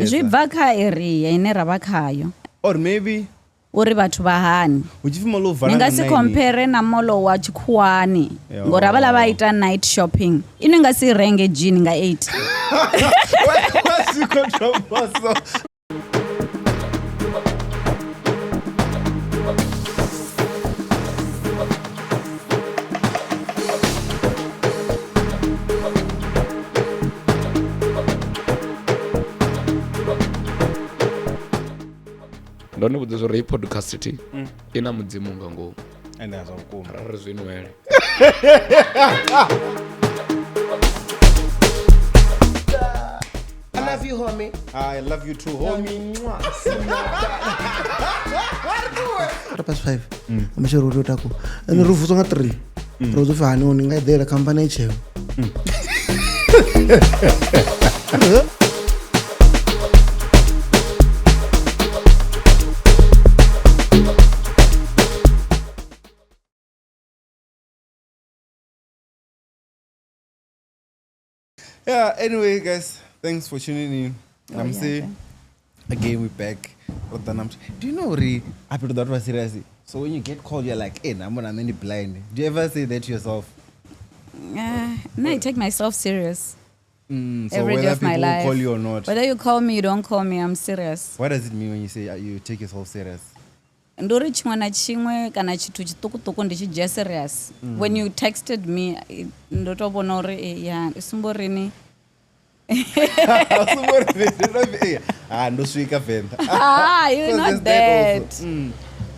Zvibva kha area ine rava khayo. Or maybe uri vathu va hani. Ni nga si compare na molo wa Chikhuwani ngori ava lava ita night shopping. Ino nga si renge jean nga 8. What's controversial? Ndone vhudza zwo ri podcast ti ina mudzimu nga ngomu ende azwa vhukuma ri zwinwele. I love you, homie. I love you too, homie. Past 5. I'm sure we'll talk. And the roof was on 3. Rose of Hanon, I did a company chair. Yeah, anyway, guys, thanks for tuning in. I'm saying, again, we're back. Do you know, after that was seriously? So when you get called, you're like, hey, I'm gonna be blind. Do you ever say that to yourself? No, I take myself serious. So every day whether of my people life. call you or not. Whether you call me, you don't call me, I'm serious. What does it mean when you say you take yourself serious? Ndori chimwe na chimwe kana chitu chitukutuku ndichija serious. When you texted me, ndotobona uri yeah, isumborini. Ndosvika Venda. You're not that.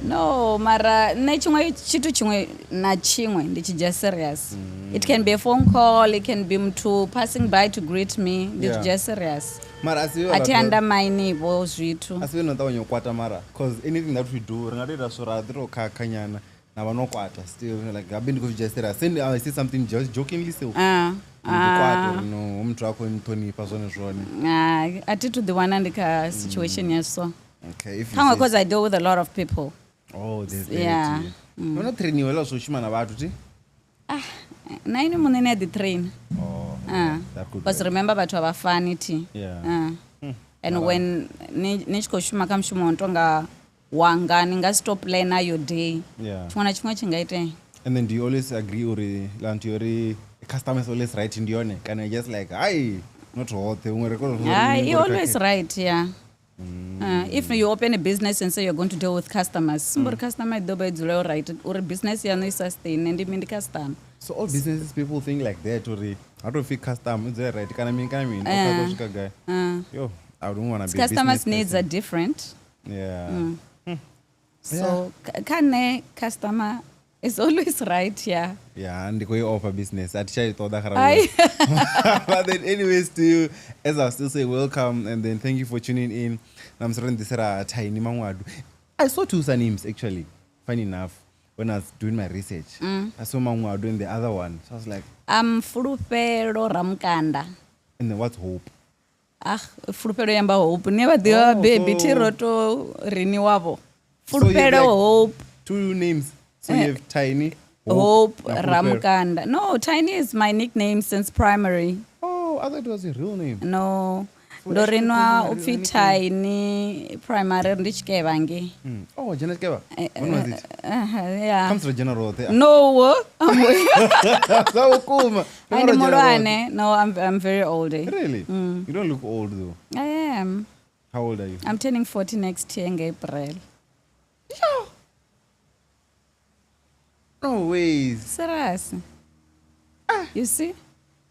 No, mara nechimwe chitu chimwe na chimwe ndichija serious. It can be a phone call, it can be mtu passing by to greet me, ndichija serious. Mara asiwe ati andamaini vo zvitu. Asiwe nonta vanyokwata mara, because anything that we do, ringatenda sora dhiro kakanyana na vanokwata still like I've been to just serious. I say something just jokingly so. Kwata no mtu wako nitonipa zvone. Ati the one andika situation yaso. Okay, if you because I deal with a lot of people. Oh, there's yeah. Not training well so shima na vatu ti? Naini munene the train. Oh. Because remember vatu avafani ti. Yeah. And when nichikoshuma kamshumo ntonga wanga ninga stop plan your day. Yeah. Chimwana chimwe chingaite. And then do you always agree or lantiori customers always right in the can I just like hi not all the you always right, yeah. If you open a business and say you're going to deal with customers, somebody customer do right or business you no sustain and the customer. So all businesses people think like that or I don't feel custom is that right? Can I mean yo, I don't want to be customers needs are different. Yeah. So can customer is always right, yeah. Yeah, and they offer business. But then anyways to you, as I still say welcome and then thank you for tuning in. I'm sorry this is Thavhani Mall. I saw two surnames actually. Funny enough, when I was doing my research. I saw Manwadu and the other one. So I was like, Fulufhelo Ramkanda. And then what's Hope? Fulufhelo yamba Hope. Never there baby roto renewable. Fulufhelo Hope. Two names. So you have Tiny, Hope Ramkanda. No, Tiny is my nickname since primary. Oh, I thought it was your real name. No. Dorinwa upi Tiny primary ndichike vange. Oh, Janet Keva. When was it? Yeah. Comes to General there. No. So cool. No, I'm very old. Really? You don't look old though. I am. How old are you? I'm turning 40 next year in April. Yeah. No ways. Serious. You see?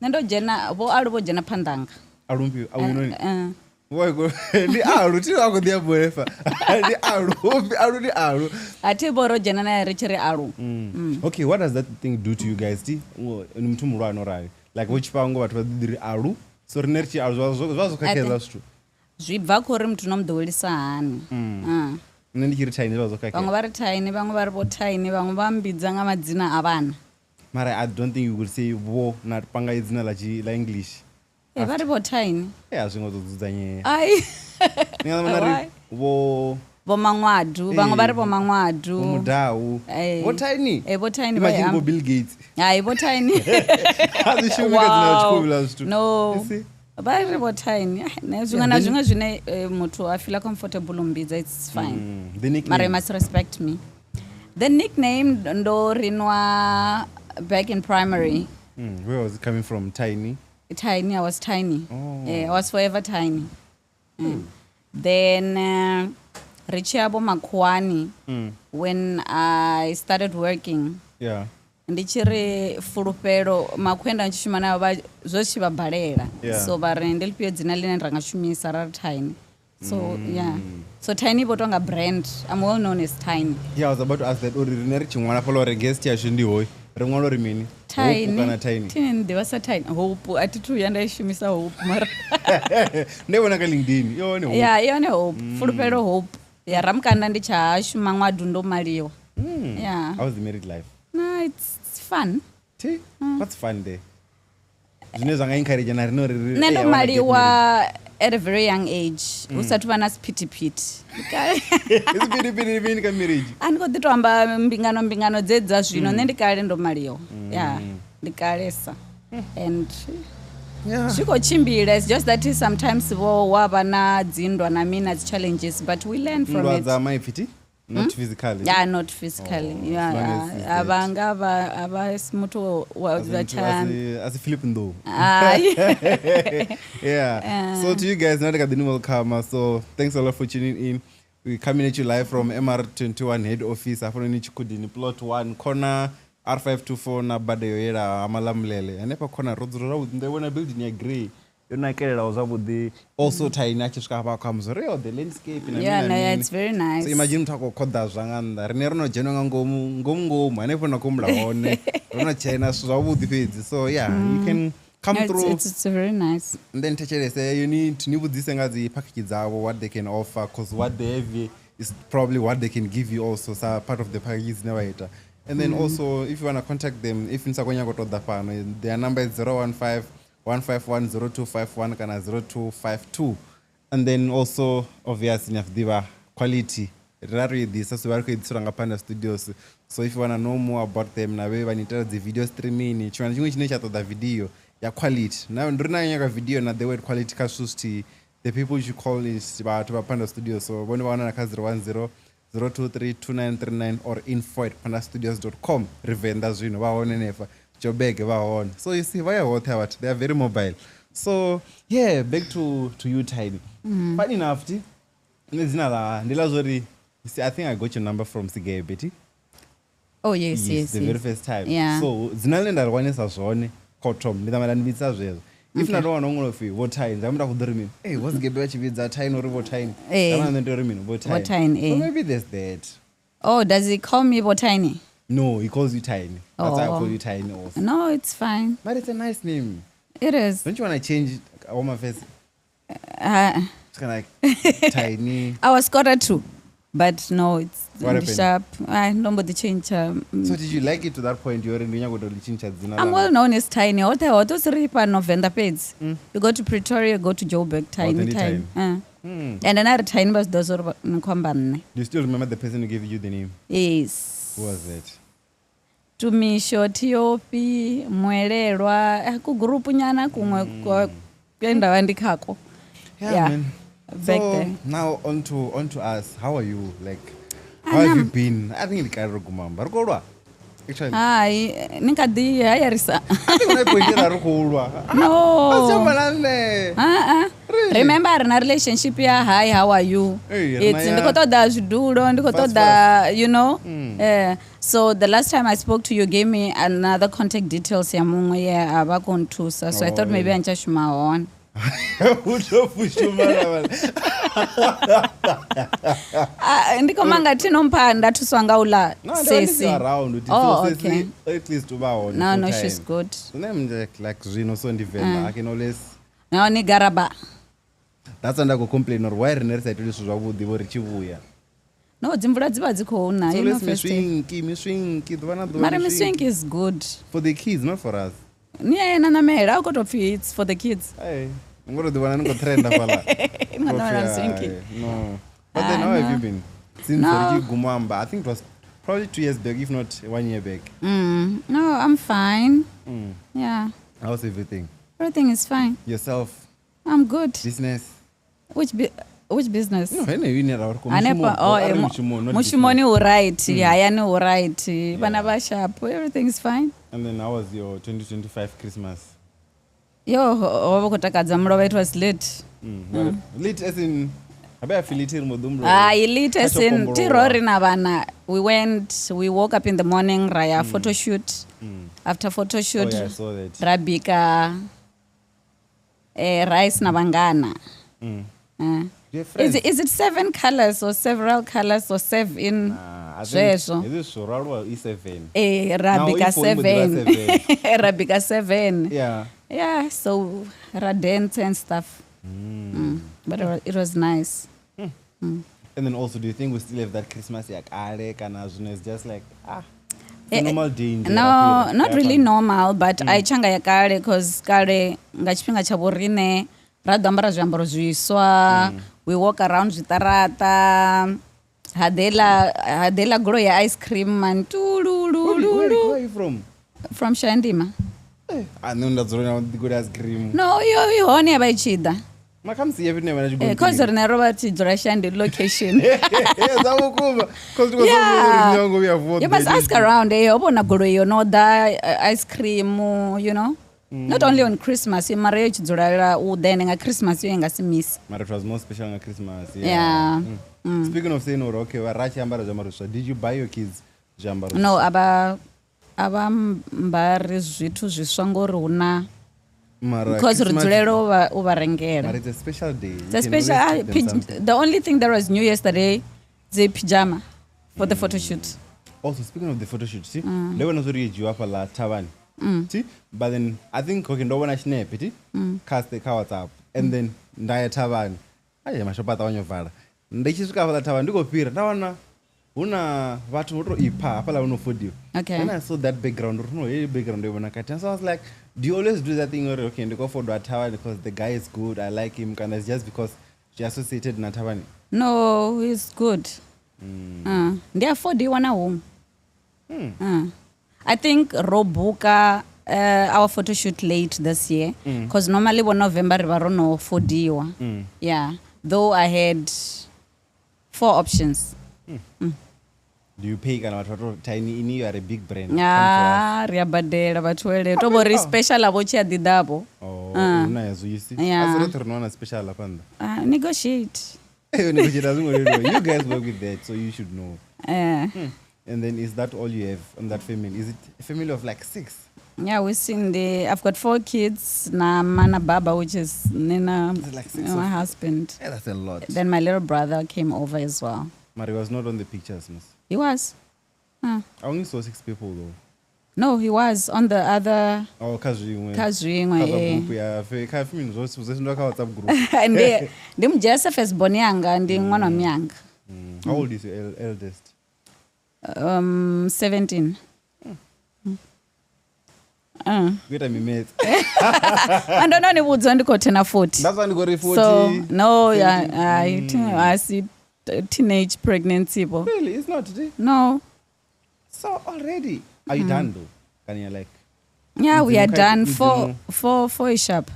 Nando jena bo alubo jena pandanga. Alumpi, awino. Why go? Ni alu ti wako dia boefa. Ni alu ni alu. Ati boro jena na richere alu. Okay, what does that thing do to you guys? Ti mtu murano rai. Like which pango watu wadiri alu. So rinerchi alu zwazo kakeza stu. Zvibva kuri mtu nomdowelisa hani. Nendikiri Tiny vazokake. Vamwe vari Tiny, vamwe vari vo Tiny, vamwe vambidza nga madzina avana. Mara I don't think you would say vo na panga idzina la English. Vari vo Tiny. Zvingozodzanya. Ai. Ningamana vo Manwadu, vamwe vari vo Manwadu. Mudau. Vo Tiny. Vo Tiny. Imagine vo Bill Gates. Ai vo Tiny. Wow. No. vari vo tiny zvimwe na zvimwe zvine muthu afila comfortable umbidza it's fine The nickname. mara you must respect me. The nickname ndorinwa back in primary. Where was it coming from? Tiny? Tiny, I was tiny. Oh. I was forever tiny. Then Richiabo Makwani, when I started working, Yeah. ndichiri Fulufhelo makwenda nchishuma nayo zvochivabharera so vari ndilipiwe dzina line ndangashumisa rari tiny so yeah so tiny votonga brand I'm well known as tiny. Yeah, I was about to ask that uri rine richimwana palo reguest yacho ndihoi rimwe uri mini tiny kana tiny tini ndivasa tiny hope atituya ndaishumisa hope mara ndaiona ka LinkedIn ione hope yeah ione hope Fulufhelo Hope yaramukanda ndichashuma Mwadu ndomaliwa yeah how was the married life? no it's fun. What's fun there? Zvine zvanga encourage na rino riri nendomaliwa at a very young age usati vana spitipiti It's ka marriage. andikotohamba mbingano dzedza zvino nendikale ndomaliwa yeah ndikalesa and zvikochimbira it's just that sometimes wava nadzindwa namina challenges but we learn from it. Ndwadza maipfiti? Not physically. Yeah, not physically. Abanga mutu wachana. As a Philip Ndo. Yeah. So to you guys, now the new welcome. So thanks a lot for tuning in. We're coming at you live from MR21 head office. After Nichikudini plot 1 corner R524 na Badayoera Amalamlele. And if a corner roads road, they want to build in a grey. Also tiny comes real the landscape it's very nice. So imagine talk koda zvanganda rine rino jenonga ngomu ane pona kumla one rino china zvavudi fedzi so yeah you can come through it's very nice and then say you need to nibudzise ngazi package dzavo what they can offer because what they have is probably what they can give you also so part of the package never ita and then also if you want to contact them if insakonya kotoda pano their number is 015-151-0251 kana 0252 and then also obviously nyafudiva quality rari this so vari kuedzisira ngapanda studios so if you want to know more about them nave vanitaura video streaming chimwe chimwe chine chatoda video ya quality now ndinanyaka video na the word quality kasusti the people you call is vatu vapanda studios so vone vaona na 010 0232939 or info@pandastudios.com rivenda zvino vaone nefa Jobeg vaona. So you see, vaya what they are very mobile. So yeah, back to you, Tiny. Funny enough, you see, I think I got your number from Sigay Betty. Oh yes. The very first time. Yeah. So zinalenda rwane sazone kotom ndamala ndibitsa zvezvo. If not one of you, what time? I'm not going hey, what's Gebe Chibitza time or what time? I'm not what time. So maybe there's that. Oh, does he call me Botiny? No, he calls you Tiny. That's why I call you Tiny also. No, it's fine. But it's a nice name. It is. Don't you want to change all my face? It's kind of like Tiny. I was quarter too, but no, it's what sharp. Nobody change. So did you like it to that point? You already going to change it. I'm well known as Tiny. What those ripa no Venda peds. You go to Pretoria, go to Joburg, Tiny. And another Tiny was those are Do you still remember the person who gave you the name? Yes. Who was it? Tumisho Tiopi Mwelelwa kugrupu nyana kumwe kwenda wandikako. Yeah, man. Back so there. Now on to us. How are you? Like how have you been? I think it's Gumamba. Rukolwa. Actually. Hi, nikadi hayarisa. I think I pointed at Rukolwa. No. Remember in a relationship yeah, hi, how are you? It's ndikotoda zvidulo, ndikotoda, you know. So the last time I spoke to you gave me another contact details ya mumwe ya abakontusa. So I thought maybe anchashuma on. Ndikomanga tinompa ndatuswanga ula sesi. Oh, okay. At least no, she's good. Like Zino so Venda, I can always. No, ni garaba. That's why I go complain or why Renner said to this was the word Chivuya. No, Zimbra Zibaziko. So let's swing, Madam Swing is good. For the kids, not for us. Yeah, Nana Mare, I'll go to it's for the kids. Hey, I'm going to do one trend. No. But then how have you been? Since Gumamba, I think it was probably 2 years back, if not 1 year back. No, I'm fine. Yeah. How's everything? Everything is fine. Yourself? I'm good. Business. Which business? No, Mushimoni alright. Hayani alright. Vana vashapo. Everything's fine. And then how was your 2025 Christmas? Yo, it was lit. Lit as in lit as in tirori na vana. We woke up in the morning, raya photo shoot. After photo shoot, I saw that. Rabika rice na vangana. Is it 7 colors or several colors or 7? I think is it Soraro or E7? Rabika 7. Rabika 7. Yeah. Yeah, so dance and stuff. But it was nice. And then also, do you think we still have that Christmas it's just like normal day? No, not really normal, but I changa ya kare because kare ngachipinga chaborine radambara zviambaro zviswa. We walk around zvitarata. Hadela grow ya ice cream and Where are you from? From Shandima. I know that's good ice cream. No, you honey by chida. Ma come see every name Because you're in a Robert Shandi location. You must ask around. You know that ice cream, you know. Not only on Christmas, in marriage, then Christmas, you ain't miss. But it was more special on Christmas. Yeah. Speaking of saying, okay, did you buy your kids jambaros? No, mbari zvitu zvisvangori una. Because But it's a special day. It's a special. The only thing that was new yesterday, the pyjama for the photo shoot. Also, speaking of the photo shoot, see, they were not really you up a lot, Thavhani. See, but then I think okay, no one snap it, cast the cover up, and then Ndaya Thavhani. I am a shopata on your father. Ndechisuka for the Thavhani, do go pira. Tawana, una vatu ipa, apala uno food you. Okay. And I saw that background, background they wanna cut. So I was like, do you always do that thing or okay, they go for that Thavhani because the guy is good, I like him, and it's just because she associated with Thavhani? No, he's good. Therefore, do you wanna home? I think Robuka our photo shoot late this year because normally when November no 4D. Yeah, though I had 4 options. Do you pay tiny in you are a big brand? Yeah, riabadera batwele tobori special abochi adidabo. Oh, nice. You see, yeah. That's not special apanda. Negotiate. You guys work with that, so you should know. And then is that all you have on that family? Is it a family of like 6? Yeah, I've got 4 kids. Na mana baba, which is Nina, like 6 my husband. Yeah, that's a lot. Then my little brother came over as well. Mari was not on the pictures, miss. He was. I only saw 6 people though. No, he was on the other. Oh, Kazringwe. And them Joseph is Bonyanga and then one of Myanga. How old is your eldest? 17. Wait a minute. I don't know what's on the 40. That's when you got 40. So, no, yeah, I see teenage pregnancy. Really? It's not today? No. So already? Are you done though? Can you like? Yeah, we are done for sharp.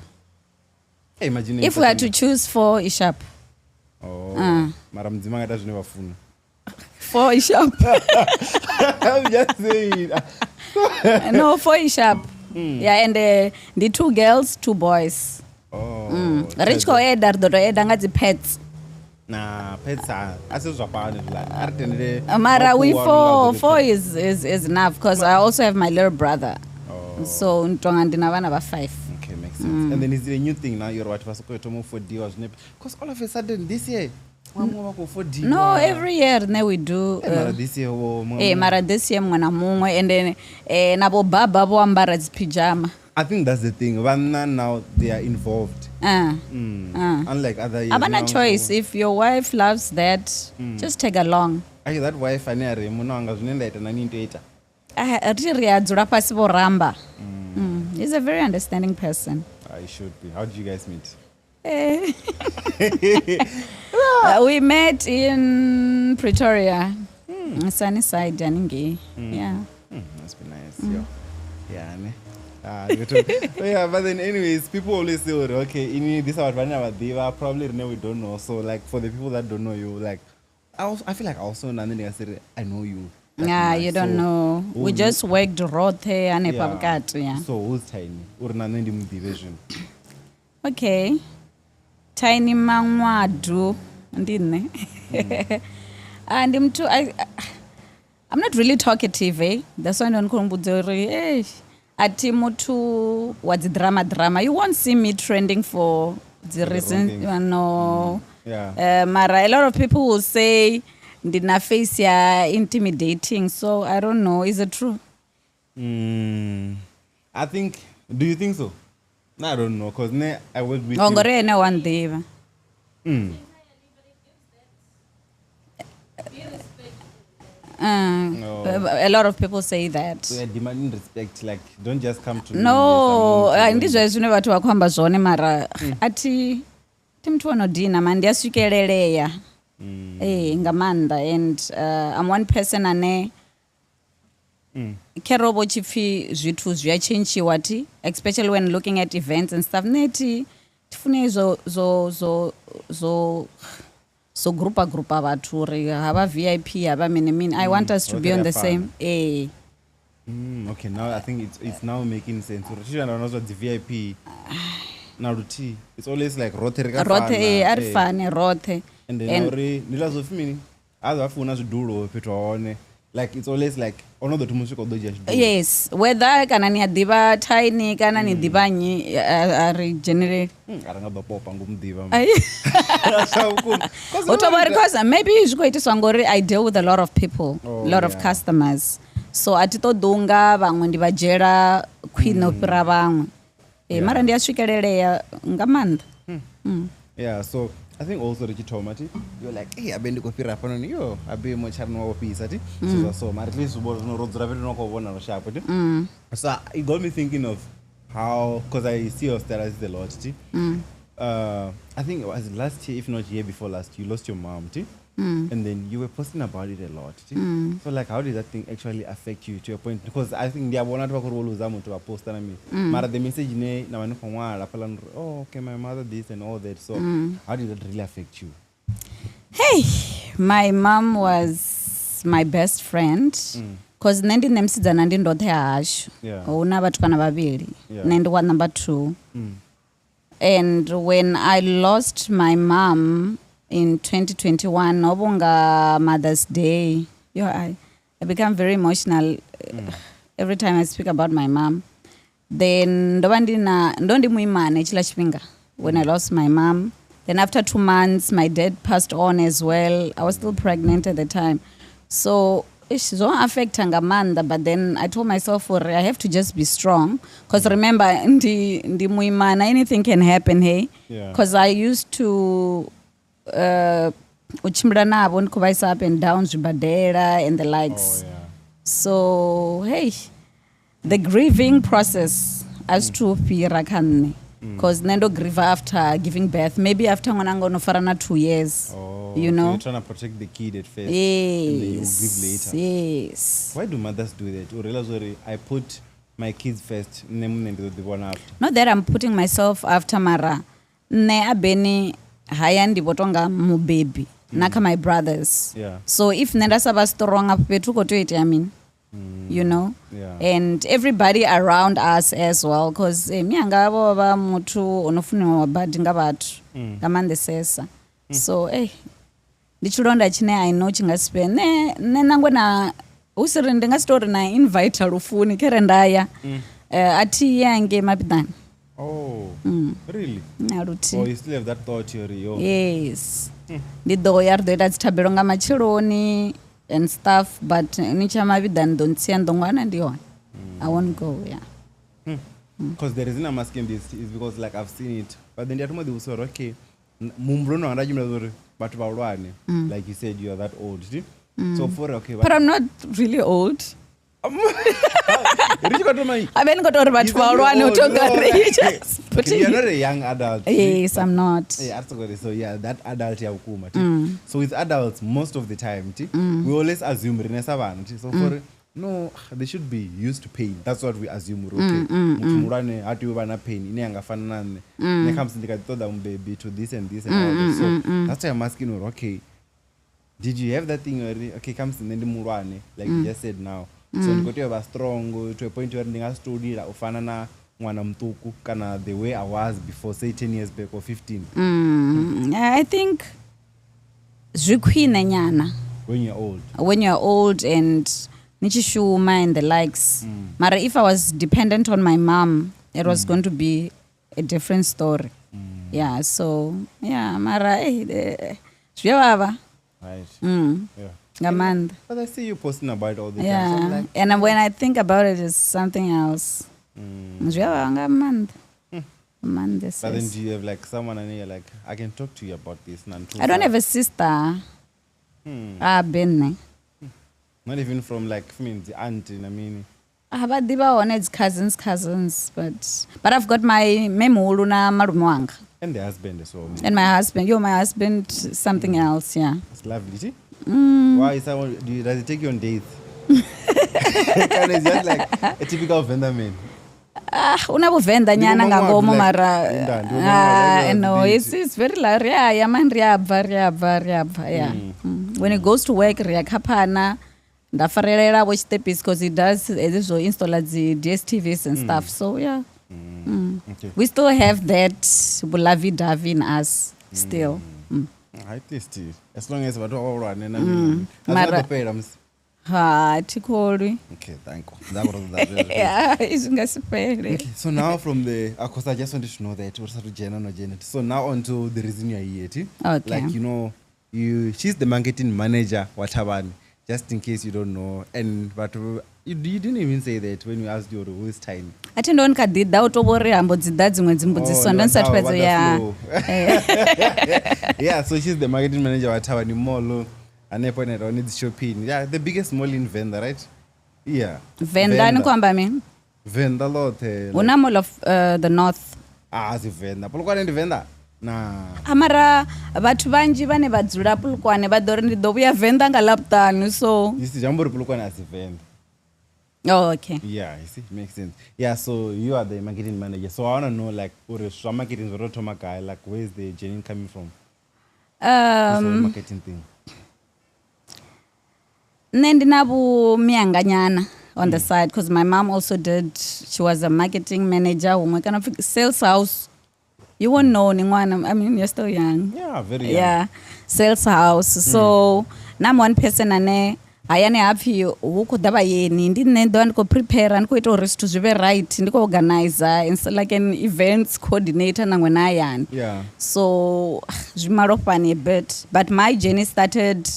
Hey, imagine if we had to choose 4 sharp. Oh, Madam Zimanga doesn't never phone. 4 sharp. I'm just saying. No, 4 sharp. Yeah, and the 2 girls, 2 boys. Oh. Rich ko eda ngati pets. Nah, pets are Mara, we 4 is enough because I also have my little brother. Oh. So ndina vana va 5. Okay, makes sense. And then is it a new thing now? You're what for D was because all of a sudden this year. No, every year we do. This year, mara this year mwana mumwe and then nabo baba bo ambara pyjama. I think that's the thing. Now they are involved. Unlike other years. Abana choice. If your wife loves that, just tag along. That wife anere munanga zvinenda ita nani ntoita. Riri adzura pasi voramba. He's a very understanding person. I should be. How did you guys meet? We met in Pretoria, Sunnyside, Janingi. Yeah. Must be nice. Yeah, ne? Yeah, but then anyways, people always say, okay, in this about Diva, probably we don't know. So like for the people that don't know you, like I feel like also I said I know you. Yeah, you don't know. We just worked rothe and yeah. So who's Tiny? Or Nanandi division. Okay. Tiny Manwadu. Ndine. And I'm not really talkative, eh? That's why I don't come to ati mutu what's drama. You won't see me trending for the reason, no. Yeah. Mara, a lot of people will say ndina face ya intimidating, so I don't know. Is it true? I think. Do you think so? No, I don't know, cause I work with Ngore na one day. A lot of people say that. So you're demanding respect, like don't just come to no ndizvo zvine vatu vakuamba zvone mara ati timtu vanodhina ma ndiyasvikeleleya ngamanda and I'm one person ane kerovo chipfi zvithu zviyachenjiwa ti especially when looking at events and stuff neti tifune so grupa vathu ri hava VIP hava mini I want us to be on the same okay, now I think it's now making sense. Also the VIP now it's always like rotary arifane rothe and then nilazofimini azafuna zvidulo petwaone like it's always like onodo tumusvika doja zvidulo. Yes, whether kana ni adiva Tiny kana ni divanyi ari generate arangadopopa ngumdiva because maybe zvikoitiswa ngori I deal with a lot of people, a lot of customers, so atitodunga vamwe ndivajera queen opera vamwe mara ndiyasvikeleleya ngamanda. Yeah, so I think also Richie Tomati, you're like, hey, I've been to coffee rapper on you. I've been much more piece at it. So, at least no roads rabbit no one or sharp. So, it got me thinking of how, because I see your status a lot. I think it was last year, if not year before last, you lost your mom. And then you were posting about it a lot. So, like, how did that thing actually affect you to your point? Because I think they are one of the to post and Mara the message oh, okay, my mother this and all that. So, how did that really affect you? Hey, my mom was my best friend. Because nendi nemsidza nandi ndothe hashu. Una vatukana vaviri. Nendi wa number 2. And when I lost my mom in 2021, Nobunga Mother's Day, I become very emotional every time I speak about my mom. Then ndondi muimane chila chipinga when I lost my mom. Then after 2 months, my dad passed on as well. I was still pregnant at the time. So it's don't affect Tangamanda, but then I told myself, I have to just be strong. Because remember, ndi muimana, anything can happen, hey? Because I used to uchimbira navo ndikuvaisa up and down zvibhadhera and the likes. So hey, the grieving process has to be rakane because nendo grieve after giving birth, maybe after mwananga unofarana 2 years. You know, so you're trying to protect the kid at first, yes, and then you grieve later. Yes. Why do mothers do that? I put my kids first, the one after. Not that I'm putting myself after Mara. Ne abeni haya ndivotonga mu baby. Naka my brothers. So if nenda saba strong up petuko to it, I mean, you know, and everybody around us as well, because mianga baba mutu onofuni wabadi ngabatu kamande sesa. So ndichilonda chine I know chingaspe ne nangwena usiri ndingastori na invite rufuni kerendaya ati yange mapidani. Oh, really? Naruti. Oh, you still have that thought theory? Yes. Ndido yardoita chitabelonga machironi and stuff, but nichamavidani don't see ndongwana ndiona. I won't go, Because the reason I'm asking this is because like I've seen it, but then the other day say, okay, mumbrono andajimla batu balwane. Like you said, you are that old, see? So for okay, but I'm not really old. I mean, got over about 12. You're not a young adult. Yes, I'm not. So yeah, that adult So with adults, most of the time, we always assume so for No, they should be used to pain. That's what we assume. Okay, muthu hati uva na pain ine yangafana nane necomes ndikatoda baby to this and this and all that. So that's why I'm asking her, okay, did you have that thing already? Okay, comes in the murwane, like you just said now. So ndikoti you have strong to a point where ndingasitudira ufana na mwana mtuku kana the way I was before, say 10 years back or 15. I think zvikwine nyana When you're old and nichishuma and the likes. Mara if I was dependent on my mom, it was going to be a different story. Yeah, so yeah, mara zviyavava. Right. Yeah. Gamand. But I see you posting about it all the time. Yeah, So I'm like, and when I think about it, it's something else. Zviyavava gamand. but then do you have like someone and you're like, I can talk to you about this? I don't have a sister. Been. Not even from like the auntie, I mean. But they were it's cousins, but I've got my memulu na marumo. And the husband as well. And my husband, my husband, something else, yeah. It's lovely, see? Why is that? Does it take you on dates? It's just like a typical Venda man. Unabuvenda nyana ngagomo mara. No, it's very la ria man riabva. Yeah. When it goes to work, riakapana. Ndafarerera watch the piece because it does install the DSTVs and stuff. So yeah. Okay. We still have that lovey-dovey in us still. I taste it. As long as we're all running, I mean, as well the parents. Tikori. Okay, thank you. That was that. Yeah, it's okay. So now from the, because I just wanted to know that what's Janet. So now on to the reason you're here. Okay. Like, you know, she's the marketing manager, Thavhani. Just in case you don't know, but you didn't even say that when we asked you who is Tiny. I think don't did that over ambo dzidadzi mwedzi mbudziso ndonsati yeah, so she's the marketing manager at Thavhani Mall and appointed on its shopping. Yeah, the biggest mall in Venda, right? Yeah. Venda ni kwamba me? Venda lot. Una mall of the north. Si Venda. Polokwane ndi Venda. Nah. Amara vatu vanji vane vadzura Polokwane vadori ndidovuya Venda ngalaputanu so. You see, Jambori Polokwane as Venda. Oh, okay. Yeah, you see, it makes sense. Yeah, so you are the marketing manager. So I want to know, like, marketing like, where is the genuine coming from? This whole marketing thing. Nendinabu mianganyana on the side because my mom also did. She was a marketing manager. Kind of sales house. You won't know, I mean, you're still young. Yeah, very young. Yeah, sales house. So, I'm one person and ayane happy huko daba yeni ndinendo ndiko prepare ndiko ito resto zvive right ndiko organizer and so like an events coordinator nangwena ayani. Yeah. So zvimaropani a bit, but my journey started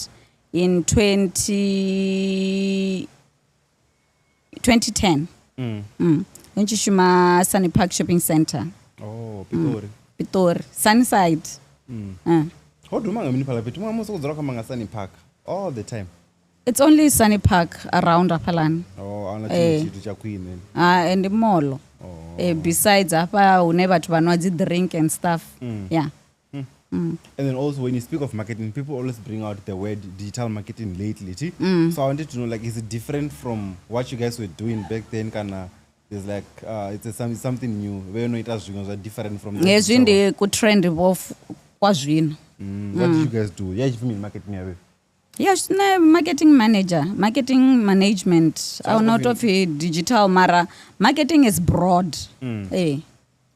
in 2010. When Chishuma Sunny Park Shopping Center. Oh, Pitori. Pitori, Sunnyside. How do you mean Sunny Park all the time? It's only Sunny Park around Apalan. Oh, Queen. And the mall. Oh. Besides, Apa, never to drink and stuff. Yeah. And then also, when you speak of marketing, people always bring out the word digital marketing lately. So I wanted to know, like, is it different from what you guys were doing back then? It's like it's something new. Where no, it was different from. Yes, in the good trend of was win. What did you guys do? Yeah, you mean marketing. Yes, marketing manager, marketing management. So not of a digital mara. Marketing is broad. In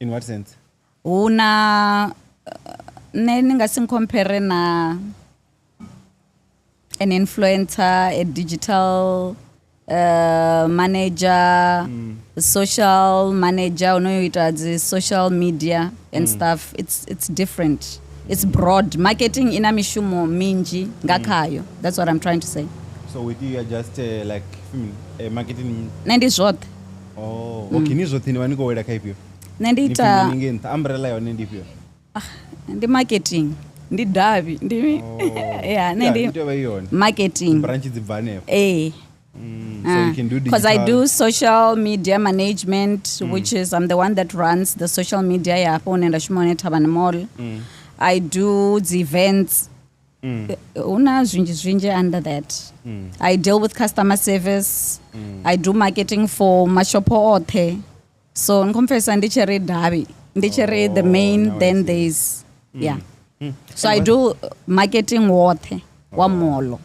what sense? Una nenga compare na an influencer, a digital manager, social manager. It has social media and stuff. It's different. It's broad. Marketing ina mishumo minji ngakayo. That's what I'm trying to say. So with you, you're just like a marketing. Nendi zvote. Oh, okay. Ni zvote ni waniko weda kaipio. Nendi ita umbrella yo nendi pio. Ndi marketing. Ndi davi. Ndi yeah, nendi marketing. Branch dzibvane. So you can do digital. Because I do social media management, which is I'm the one that runs the social media yapo nenda Thavhani Mall. I do the events una zwinji under that. I deal with customer service. I do marketing for mashopo othe. So nkomfesa ndicheri dabi. Ndicheri the main, then there's yeah. So I do marketing wothe wa mall.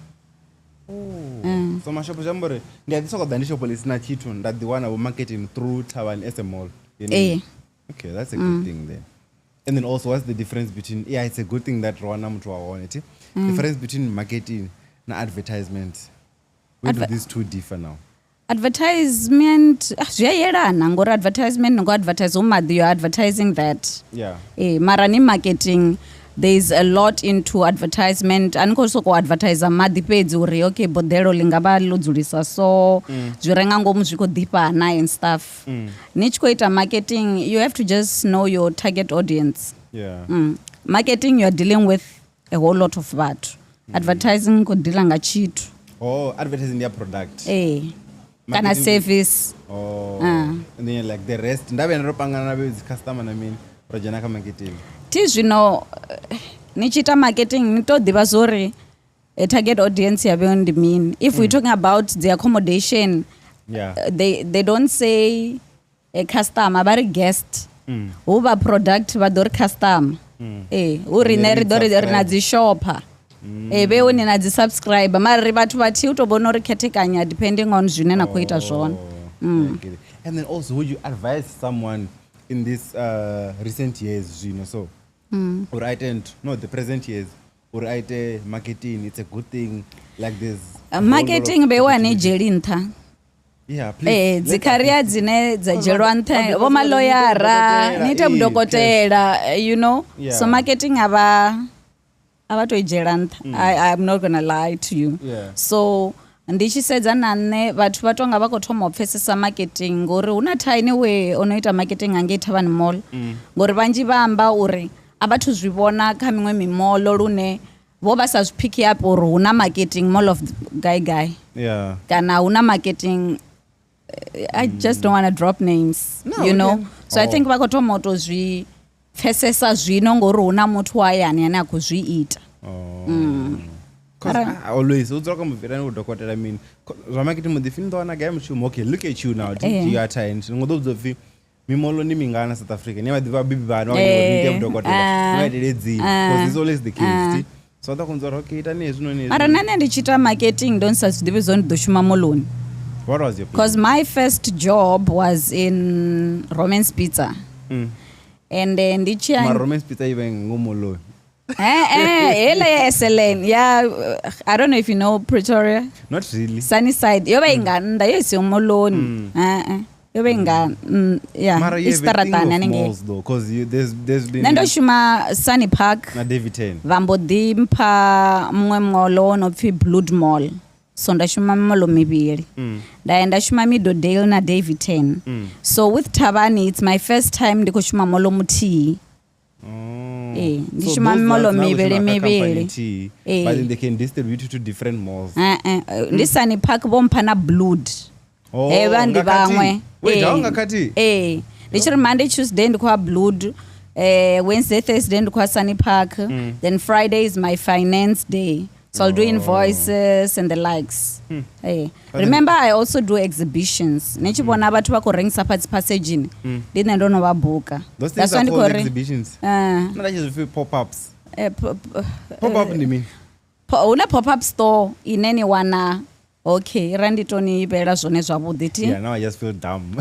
So mashopo jambore ndiyatisoka dandisho police na chitu that the one I marketing through Thavhani as a mall. You know? Okay, that's a good thing then. And then also, what's the difference between, it's a good thing that Rwanda mtu waone it. Difference between marketing and advertisement. Where do these two differ now? Advertisement, zviyayelana ngori advertisement ngo advertise umadi, you're advertising that. Yeah. Marani marketing, there's a lot into advertisement. Anikoso ko advertiser madi pedzi uri okay bodelo lingaba lodzulisa so zvirenga ngomu zviko deeper na and stuff. Nichikoita marketing, you have to just know your target audience. Yeah. Marketing, you're dealing with a whole lot of that. Advertising ko deala ngachitu. Oh, advertising their product. Kana service. Oh. And then like the rest ndabe ndopangana nabe customer na mini project ka marketing. Tizvino nichita marketing nitodiva zori a target audience yave ndimini. If we're talking about the accommodation, they don't say a customer but a guest. Uba product vadori customer. Uri neri dori na dzishopa. Be uni na dzisubscriber mari vatu vati utobona uri ketekanya depending on zvine na kuita zvona. And then also, would you advise someone in this recent years, you know, so or the present years, or marketing, it's a good thing, like this. Marketing be one jelinta. Yeah, please. Dzikaria dzine dzajelwa ntha voma lawyera nite mudokotela, you know. So marketing ava toijela ntha. I'm not gonna lie to you. So ndichisedza nane vatu vatonga vakothoma upfesesa marketing ngori una tiny way unoita marketing ange Thavhani Mall ngori vanji vamba uri abathu zvivona kha mimwe mimolo lune vo vasa pick up or una marketing mall of guy kana una marketing I just don't want to drop names, you know. So I think vakothoma utozvipfesesa zvino ngori una muthu wayani ane akuzviita. Because always, I mean, marketing okay, look at you now. You are trying. Mimolo ni mingana South Africa. Never diva bibi ba no it's always the case. So that comes okay. Mara nane ndichita marketing don't such division doshuma moloni. What was your plan? Because my first job was in Romance Pizza. And then my Romance Pizza even ngomolo. SLN. Yeah, I don't know if you know Pretoria. Not really. Sunnyside. Yoba inganda yesi umoloni. Yoba inganda. Yeah. Mara you have a thing of malls though, because there's been. Nendo shuma Sunny Park. Na David 10. Vambodimpa mwe molo no phi Blood Mall. So ndashuma molo mibili. Ndaenda shuma Midodale na David 10. So with Thavhani, it's my first time ndikoshuma molo muti. Ndishuma molo mibili. But then they can distribute it to different malls. Ndisani Park bompana Blood. Vandi vamwe. Wait, ngakati? Ndichiri Monday, Tuesday ndikwa Blood. Wednesday, Thursday ndikwa Sunny Park. Then Friday is my finance day. So I'll do invoices and the likes. Remember, I also do exhibitions. Nechibona vatu vakorengisa passage. Didn't know vabuka. Those things are called exhibitions. Not just pop-ups. Pop-up ni me. Una pop-up store in anyone. Okay, Randitoni Bella Zone Zwabuditi. Yeah, now I just feel dumb.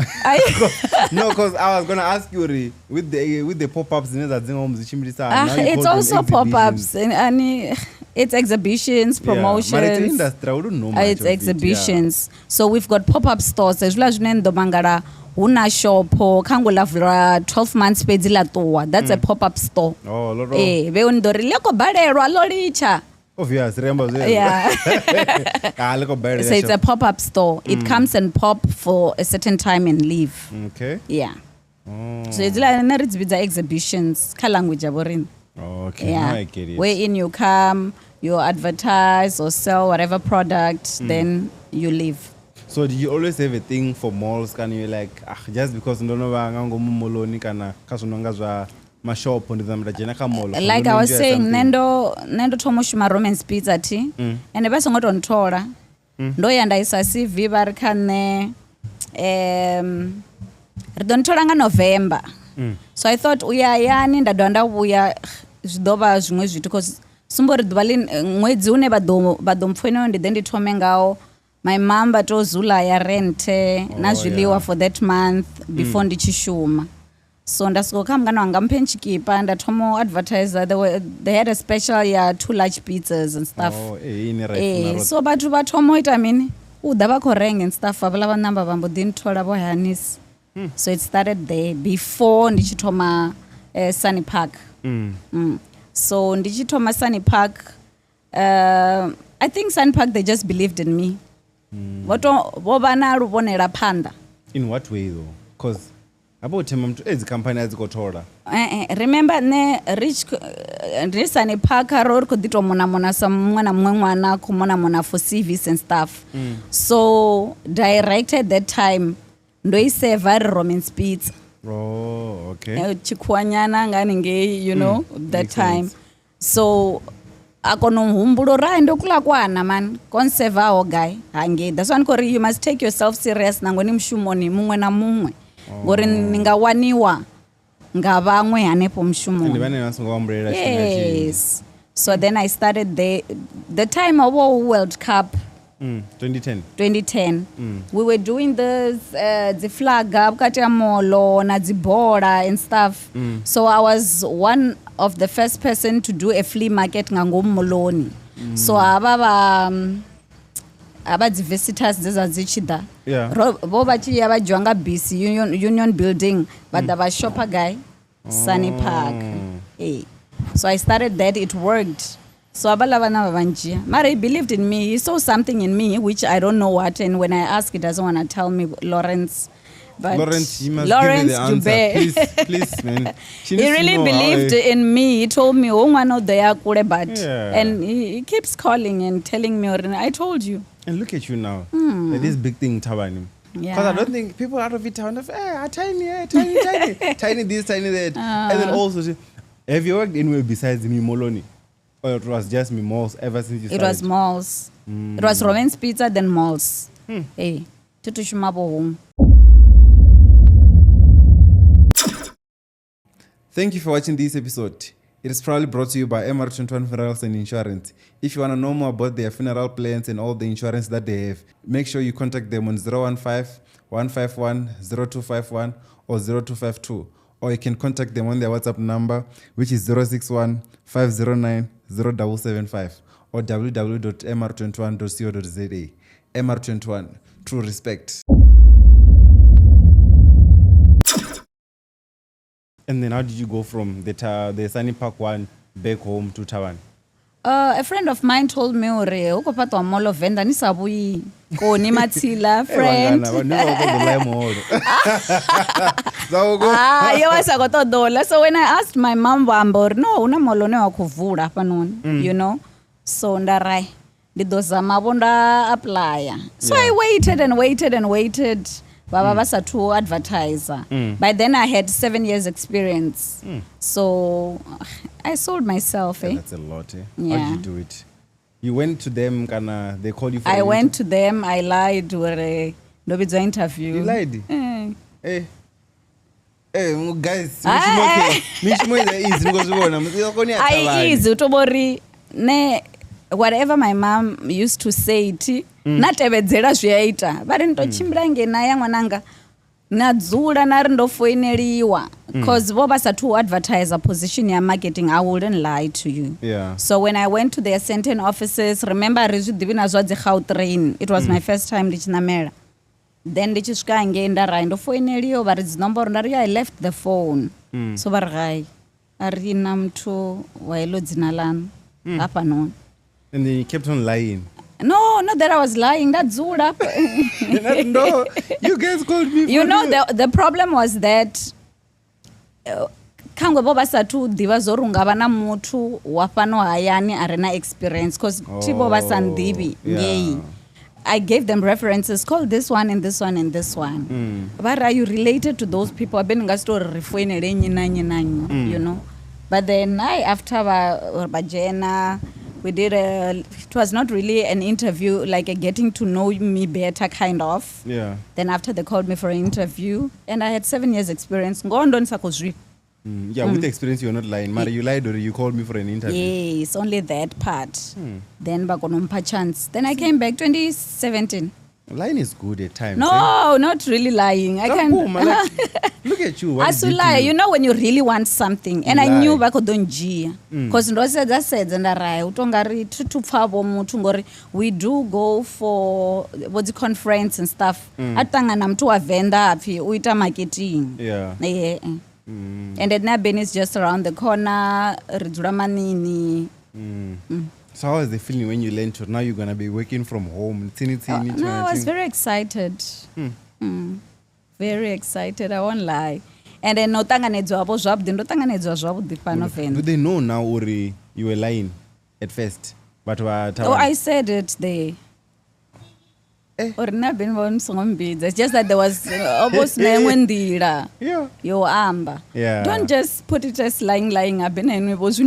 No, because I was gonna ask you with the pop-ups it's also pop-ups and it's exhibitions, promotions. But it's industry, I wouldn't know much it's exhibitions. So we've got pop-up stores. As well as Mangara una shop kangulavira 12 months pedzila toa. That's a pop-up store. Oh, lolo. Veundori leko barero loricha. Obvious, remember. Yeah. So it's a pop-up store. It comes and pop for a certain time and leave. Okay. Yeah. So it's like exhibitions. Ka language aborin. Okay. Yeah. Now I get it. Wherein you come, you advertise or sell whatever product, then you leave. So do you always have a thing for malls? Can you like just because ndono va ngango moloni kana kasononga zwa mashop ndi zamda jena kha mall. Like I was saying, nendo thoma shuma Romance Pizza ti. And basi ngoto nthola. Ndo yanda isa CV vari kha nne ridonithola nga November. So I thought uyayani ndadwanda uya zvidova zvimwe zvitu because sumbori duvali mwedzi une badomfoino ndi then ndithome ngawo. My mom batozula ya rente na zviliwa for that month before ndichishuma. So ndasikoka mngana wanga mpenchikipa ndathomo advertiser they had a special 2 large pizzas and stuff. So bathu bathomo ita mini udaba koreng and stuff abala number bambo dinithola bo hanis. So it started there before ndichithoma Sunny Park. So ndichithoma Sunny Park I think Sunny Park they just believed in me. In what way though? Because about ezi company azikotola. Remember ne rich Sunny Park road kodito mona samwana mwana kumona for CVs and stuff. So directed that time ndo ise very Romance Pizza. Oh, okay. Chikwanyana ngani you know that time. So akonohumbulo ra ndokula kwana man conserve our guy hange that's one kori you must take yourself serious nangoni mshumoni mumwe na mumwe ngori ningawaniwa ngavamwe hanepo mshumoni. Yes. So then I started the time of World Cup 2010 we were doing this the flag up kati ya molo na dzibola and stuff. So I was one of the first person to do a flea market ngangomoloni. So aba visitors zezazichida bo bachi abajwanga BC union building but the shopper guy Sunny Park. So I started that, it worked. So abalavana babanjia mara he believed in me, he saw something in me which I don't know what, and when I ask he doesn't want to tell me. Lawrence, you must give me the answer. Please man. He really believed in me. He told me and he keeps calling and telling me I told you. And look at you now. This big thing Thavhani. Because I don't think people out of it town tiny tiny this tiny that. And then also have you worked anywhere besides me Moloni? Or it was just me malls ever since you started? It was malls. It was Romance Pizza, then malls. Hey, home. Thank you for watching this episode. It is proudly brought to you by MR21 Funerals and Insurance. If you want to know more about their funeral plans and all the insurance that they have, make sure you contact them on 015-151-0251 or 0252. Or you can contact them on their WhatsApp number, which is 061-509-0775 or www.mr21.co.za. MR21, true respect. And then how did you go from the Sunny Park one back home to Thavhani? A friend of mine told me, ukopatwa Mall of Venda nisabuyi koni matsila friend. So when I asked my mom, no, una molone wa kuvula panon, you know. So ndarai didozama bonda apply. So I waited and waited and waited. Baba basa to advertiser. By then I had 7 years experience. So I sold myself. That's a lot. Yeah. How did you do it? You went to them, they called you for I went to them, I lied to a interview. You lied? Hey, guys, whatever my mom used to say natevedzera zviyaita vari ndochimbira ngenaya mwananga nadzula nari ndofoineriwa because vo vasati advertise a position ya marketing. I wouldn't lie to you. So when I went to their Senton offices, remember rizvidivi nazvo Gautrain, it was my first time ndichinamera. Then ndichisvika ngenda rai ndofoineriwa vari dzinomboro ndari I left the phone. So vari gai arina mtu wailo dzina lanu apa nono. And then you kept on lying. No, not that I was lying. That's all up. No, you guys called me. You know, the problem was that kangwe boba satu diva zorunga bana mutu wapano hayani arena experience because tibo basandibi ngei I gave them references, call this one and this one and this one. But are you related to those people? I've been you know. But then after Bajena, we did it was not really an interview, like a getting to know me better kind of. Yeah. Then after they called me for an interview, and I had 7 years experience. With the experience, you're not lying. Mara, you lied or you called me for an interview. Yes, only that part. Then bakonompa chance. Then I came back 2017. Lying is good at times. No, not really lying. I can't. Look at you. What did Lie. You know when you really want something, and I knew bako don't G, because that said and we do go for what's the conference and stuff. Atanga namtu a Venda api uita marketing. Yeah. And then Naben is just around the corner. Riduramanini. So how was the feeling when you learned to now you're gonna be working from home? No, I was very excited. Very excited. I won't lie. And then no tanganedzwa abo zwabudi ndo tanganedzwa zwabudi pano Venda. Do they know now or you were lying at first? But I said it there. Or it's just that there was almost yeah. Yo amba. Yeah. Don't just put it as lying. I've been it's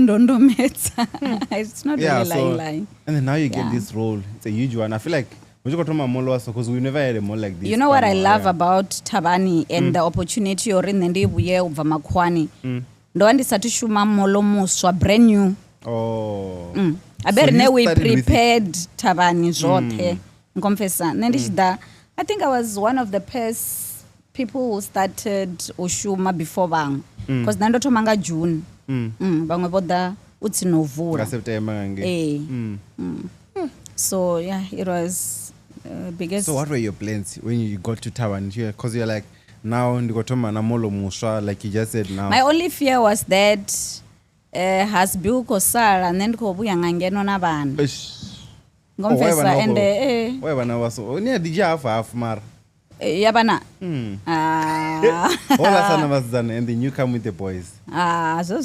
not really lying. And then now you get this role. It's a huge one. I feel like because we never had a mall like this. You know what I love about Thavhani and the opportunity you're in the buye uva makwani. Ndo andisati shuma molo muswa brand new. Oh. I bet we prepared Thavhani zote. I think I was one of the first people who started Ushuma before bang. Because nando tomanga June. Bangwe boda utsi novura. September. So yeah, it was biggest. So what were your plans when you got to Thavhani here? Because you're like, now ndikotoma na molo muswa, like you just said now. My only fear was that has buko sara and then ko buya ngangeno na bana. Ngomfesa and why bana waso near DJ half mar yabana all us and then you come with the boys so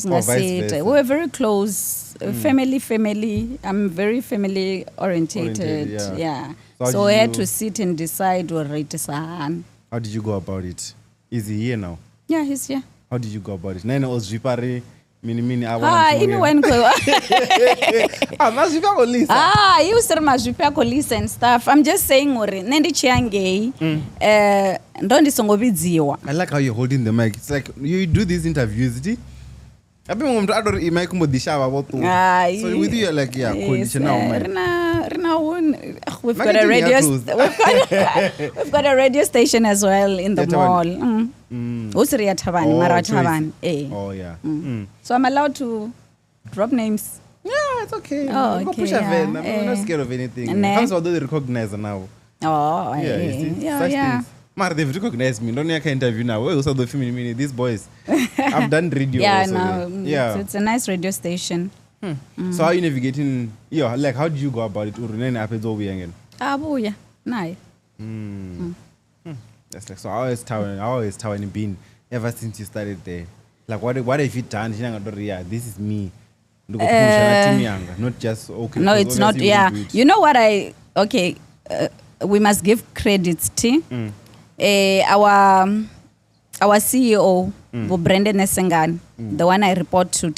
we were very close. Family. I'm very family orientated. Yeah. So I had to sit and decide or rate sahan. How did you go about it? Is he here now? Yeah, he's here. How did you go about it? Nine was Vipari. Mini you said mazvipa and stuff. I'm just saying nendi chiange ndondi songobidziwa. I like how you're holding the mic. It's like you do these interviews, see? So with you you're like we've got a radio we've got a radio station as well in the mall. Usiriya Thavhani, Mara Thavhani. Oh yeah. So I'm allowed to drop names. Yeah, it's okay. Oh, okay. Push I'm not scared of anything. Comes although they recognize now. Oh, yeah. Mara, they've recognized me. Don't need interview now. We also do these boys. I've done radio. Yeah, it's a nice radio station. So how are you navigating? Yeah, like how did you go about it? Abuya, nai. That's like so. How is Thavhani been ever since you started there? Like what have you done? This is me. Not just okay. No, it's not. Yeah, you know what we must give credits to our CEO, Brendan Nesengani, the one I report to.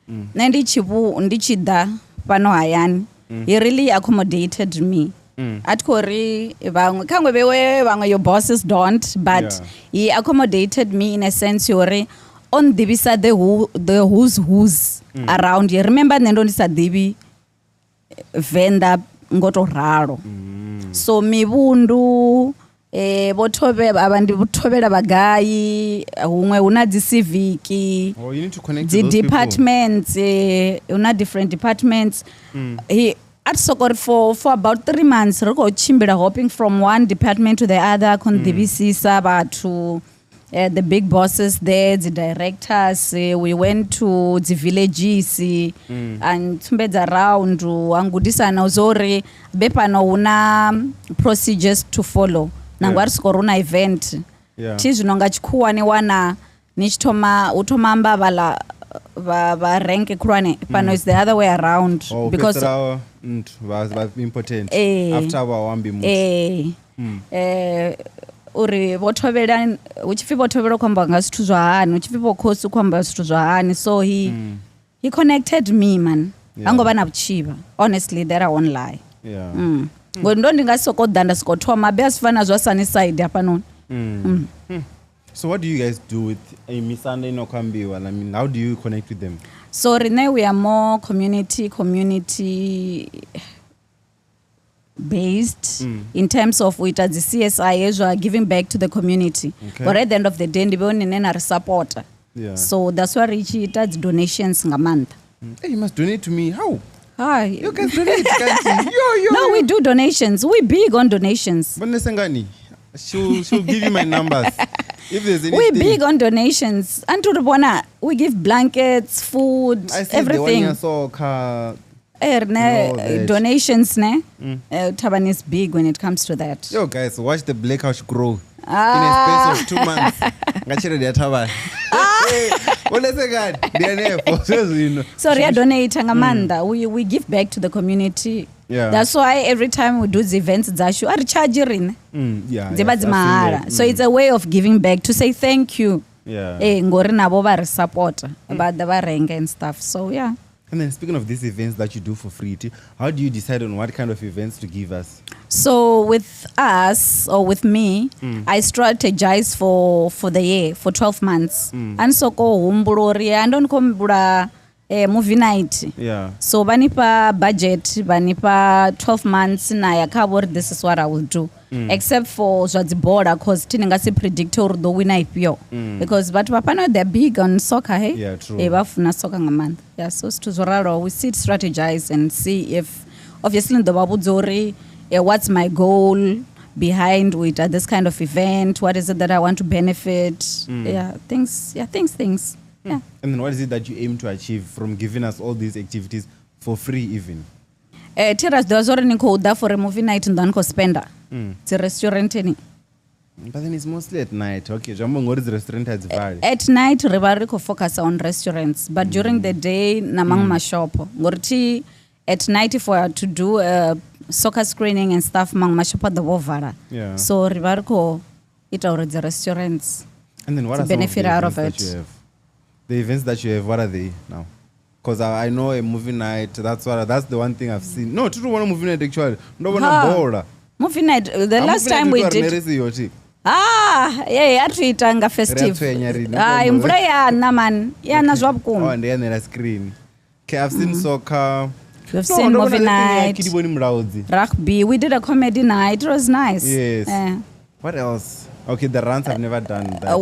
Ndichida pano hayani. He really accommodated me. At Kori, your bosses don't, but he accommodated me in a sense. Yore on Dibisa the who's around here. Remember, Nendoni Sadibi Venda ngoto raro. So mibundu botobela bagayi umwe una civic. Oh, you need to connect the to those departments una different departments. He at Sokor for about 3 months roko chimbira hopping from one department to the other Saba to the big bosses there, the directors. We went to the villages and tumbedza around angudisa na uzore bepano una procedures to follow. Nangwari corona event. Tizvinonga chikuwa ni wana nichitoma utoma mbabala rank khulwane pano is the other way around because was important Eh. after wambi muthu uri vothovela uchipfi vothovela kwamba nga zwithu zwa hani uchipfi vokhosi kwamba zwithu zwa hani so he connected me man angova na vutshivha honestly that I won't lie yeah ngori ndo ndingasokota ndasikothoma be asifana zwa Sunnyside hapa noni So what do you guys do with Misanda inokambiwa? I mean, how do you connect with them? so rine we are more community based in terms of uita the CSI as we are giving back to the community but at the end of the day ndive nene ari supporter so that's why richiita donations ngamonth Hey, you must donate to me. How? Hi. You guys donate, can't you? No, we do donations. We big on donations. Vanessa Ngani, she'll give you my numbers. If there's anything. We big on donations. And to the bona, we give blankets, food, I see everything. the one you saw car. Donations, ne? Thavhani is big when it comes to that. Yo, guys, watch the black house grow. In a space of 2 months. Ngachira dia Thavhani. So we donate ngamanda. We give back to the community. Yeah. That's why every time we do the events zashu are charging. So it's a way of giving back to say thank you. Yeah. Ngori nabo ba support about the rank and stuff. So yeah. And then speaking of these events that you do for free, how do you decide on what kind of events to give us? So with us or with me, I strategize for the year, for 12 months. And so ko humbulori and don't come movie night. Yeah. So banipa budget, banipa 12 months na yakabor this is what I will do. Except for the border cause tinengasi predictor do win IPO. Because but papa they're big on soccer, hey? Yeah, true. Bafuna soccer ngamonth. Yeah, so to we sit strategize and see if obviously the babu zori what's my goal behind with this kind of event, what is it that I want to benefit? Things. Yeah. And then what is it that you aim to achieve from giving us all these activities for free even? Tiras there's already code for a movie night and then ko spender. It's a restaurant any. But then it's mostly at night. Okay, Jambo what is the restaurant at Valley? At night Ribariko focus on restaurants, but during the day namang mashop. Ngorti at night if we are to do soccer screening and stuff mang mashop at the Wovara. Yeah. So Ribariko it already the restaurants. And then what to are some benefit of the out of events that it? you have? The events that you have, what are they now? Because I know a movie night, that's the one thing I've seen. No, to do one movie night actually. No one board. Movie night, the last time we did. Atuitanga festive. Imvura yana man. Yana zwabukuma. Oh, and then there's a screen. Okay, I've seen soccer. We've seen movie night. Rugby. We did a comedy night. It was nice. Yes. What else? Okay, the runs I've never done that.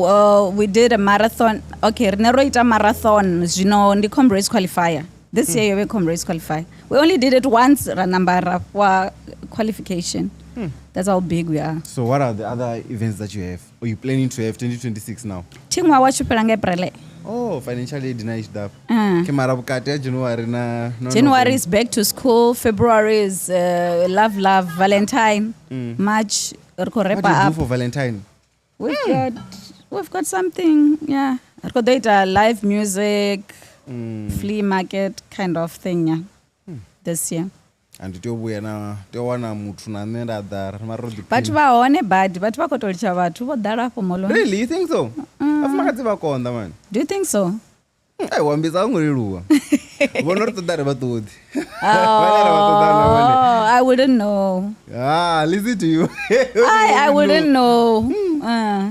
We did a marathon. Okay, Neroita marathon. You know, the Comrades qualifier. This year we Comrades qualify. We only did it once. Number qualification. That's how big we are. So what are the other events that you have? Are you planning to have 2026 now? Tingwa wachupelanga April. Oh, financially denied up. January is back to school. February is love, Valentine. March, what do you do for Valentine? We've got something, yeah. Live music, flea market kind of thing, yeah. This year. And we are but really, you think so? Do you think so? I won't be I wouldn't know. Listen to you. I wouldn't know.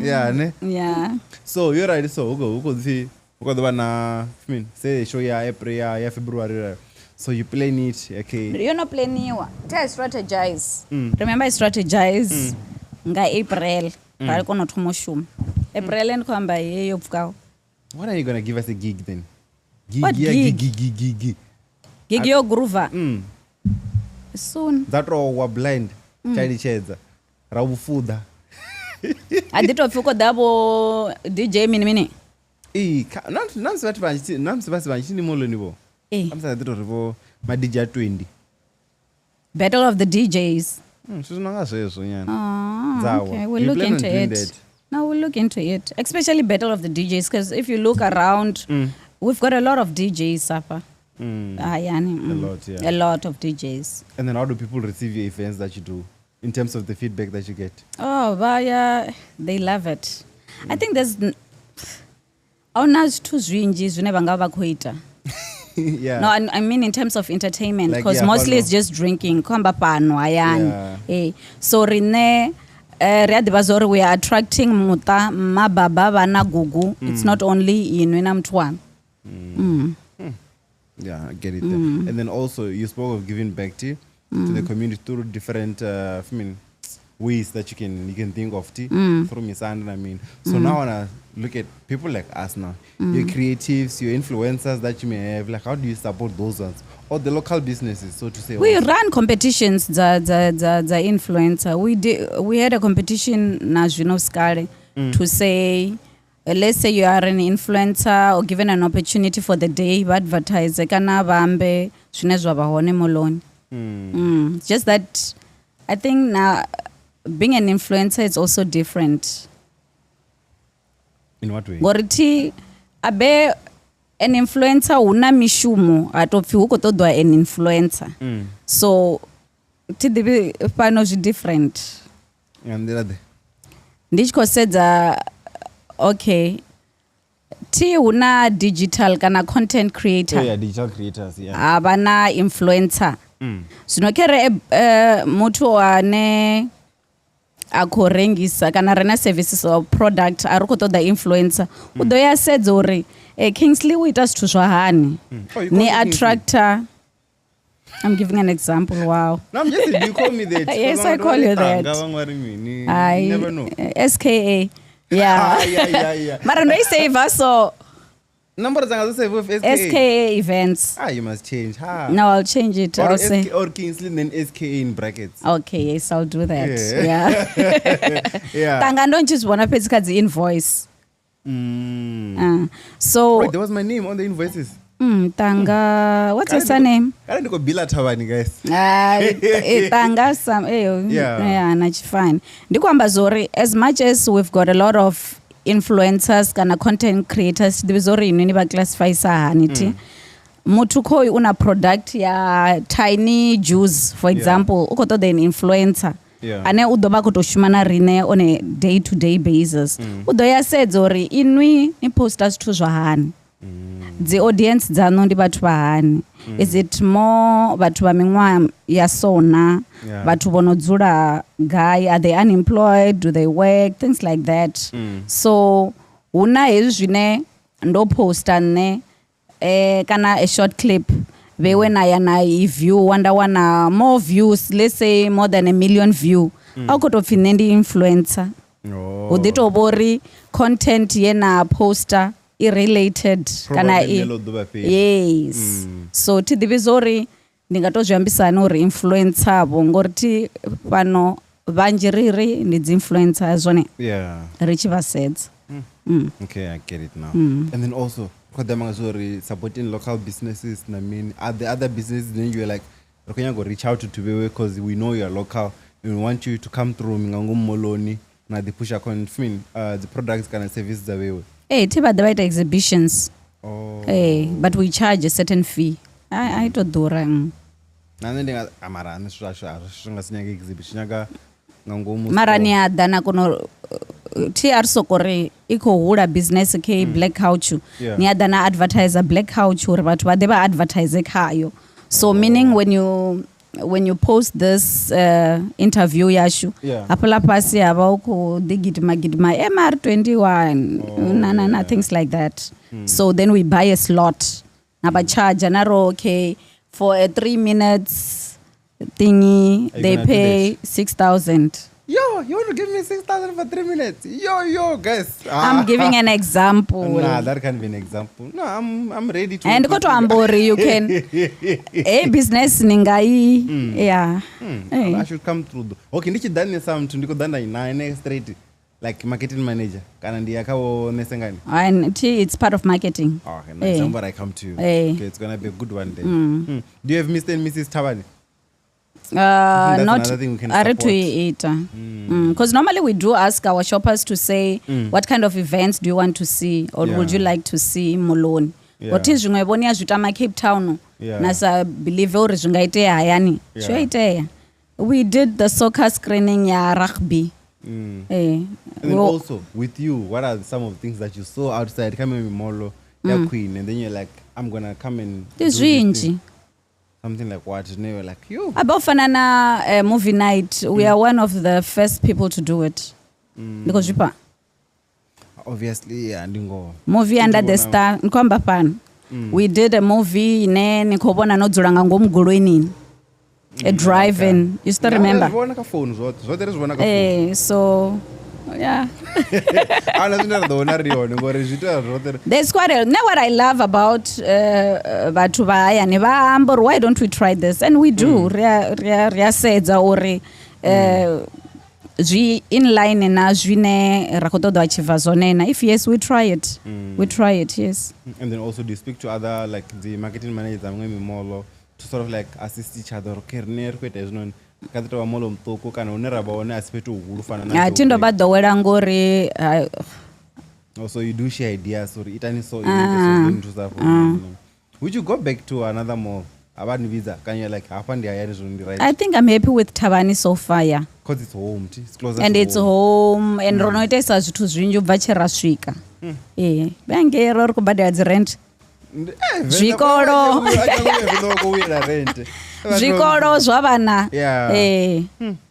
Yeah. So you're right. So go see. Say show ya April, ya February. So you plan it, okay? You're not planning. Try strategize. Remember, I strategize. Nga April. April and come by What are you gonna give us a gig then? What gig? Gig your groover. Soon. That all were blind. Child cheza. Rabufuda. I did a fuko double DJ mini. My DJ 20. Battle of the DJs. Okay, we'll look into it. No, we'll look into it. Especially Battle of the DJs, because if you look around, we've got a lot of DJs, Sapa. A lot, yeah. A lot of DJs. And then how do people receive your events that you do in terms of the feedback that you get? Oh, but yeah, they love it. I think there's two zwinji zwine vanga vakuita. Yeah. No, I mean in terms of entertainment, Like, because yeah, mostly pano. it's just drinking. Kwamba pano ayani. Yeah. So rine Riadivazori, we are attracting muta mababa vana gugu. It's not only in Winamtwan. Yeah, I get it. There. And then also you spoke of giving back to the community through different ways that you can think of through Misand. I mean, so now I wanna look at people like us now. Your creatives, your influencers that you may have. Like, how do you support those ones or the local businesses, so to say? We also? run competitions. The influencer. We had a competition Skare to say. Let's say you are an influencer or given an opportunity for the day, advertise kana vambe svinezwa vahone moloni. Just that I think now being an influencer is also different. In what way? Goriti abe an influencer una mishumo atopfi ukotodwa an influencer. So tidibi pano different. And the other. Ndichko said okay, ti una digital kana content creator. Oh, yeah, digital creators, yeah. Abana influencer. Sinokere mutu ane akorengisa kana rena services or product arukoto the influencer. Udoya said ori Kingsley uita stu zwahani. Ni attractor. I'm giving an example. Wow. No, I'm just you call me that. Yes, I call you that. I never know. SKA. Yeah. Yeah. But I say so. Number of SKA. SKA events. You must change. No, I'll change it. Or, I'll say. Or Kingsley, then SKA in brackets. Okay, yes, I'll do that. Yeah. Yeah. Tanga don't just wanna pay the invoice. So. Right, there was my name on the invoices. Tanga, what's your surname? I don't go Bila Thavhani, guys. Tanga some. Yeah, that's fine. Ndikwamba zori, as much as we've got a lot of influencers kana content creators, divizori inini ba classify sahaniti. Mutu koi una product ya tiny juice, for example, ukoto the influencer. Ane udoba kutoshimana rine on a day-to-day basis. Udoya said zori inwi ni posters tu zwahani. The audience dzano ndi bathu vahani. Is it more bathu va minwa ya sona, bathu vonodzula gai, are they unemployed, do they work, things like that. So una hezwi zwine ndo posta ne kana a short clip vewe na yana view wana more views, let's say more than 1 million view. Akutopfi nendi influencer. Uditobori content yena poster related kana yes. So tidivizori ndingatozviyambisana uri influencer avo ngoriti pano vanjiriri ndidzi influencer zvone richivasedza. Okay, I get it now. And then also supporting local businesses. I mean, are the other businesses then you're like go reach out to because we know you're local, we want you to come through Mingangu Moloni na the push the products kind of services away. Tiba the right exhibitions. But we charge a certain fee. I to dura. Marani adana kono TR sokore iko hura business ke black couch. Ni adana advertiser black couch uri batu badeba advertise kayo. So meaning when you post this interview yashu, apala pasi abauko digidma MR21 things like that. So then we buy a slot. Naba charge anaro okay for a 3 minutes thingy they pay 6,000. Yo, you want to give me 6,000 for 3 minutes? Yo, guys. I'm giving an example. Nah, that can't be an example. No, I'm ready to. And go to Ambori, you can. A business ningai. Yeah. I should come through. Okay, nichi done some to Nico Dana in straight. Like marketing manager. And it's part of marketing. Okay, nice. Somewhere I come to you. Okay, it's gonna be a good one day. Do you have Mr. and Mrs. Thavhani? Not because normally we do ask our shoppers to say what kind of events do you want to see or would you like to see Moloni. oti zvimwe voni azvitama Cape Town nasa believe uri zvingaiteya hayani zvoiteya. We did the soccer screening ya rugby. And then also with you, what are some of the things that you saw outside coming with Molo, Queen, and then you're like, I'm gonna come and do this thing. Something like what? And you were like, yo. About Fanana movie night, we are one of the first people to do it. Because obviously, yeah, ndingo. Movie Under the Star, nkwamba pan. We did a movie ne nikobona no dzuranga ngomugolweni. A drive-in. You still remember? So yeah. There's quite a. Now what I love about Batuba and why don't we try this? And we do. Ria said ori in line and ajwine rakoto do achieva zonena. If yes, we try it. We try it. Yes. And then also do you speak to other like the marketing managers? I'm going to be more to sort of like assist each other. Also you do share ideas so would you go back to another mall? Can you like right? I think I'm happy with Thavhani so far, yeah. Because it's home, it's closer and to it's home and Ronoite says to Zrinju Bachera Swika. Eh, Bangero Kubada rent. Zvikoro Zwabana.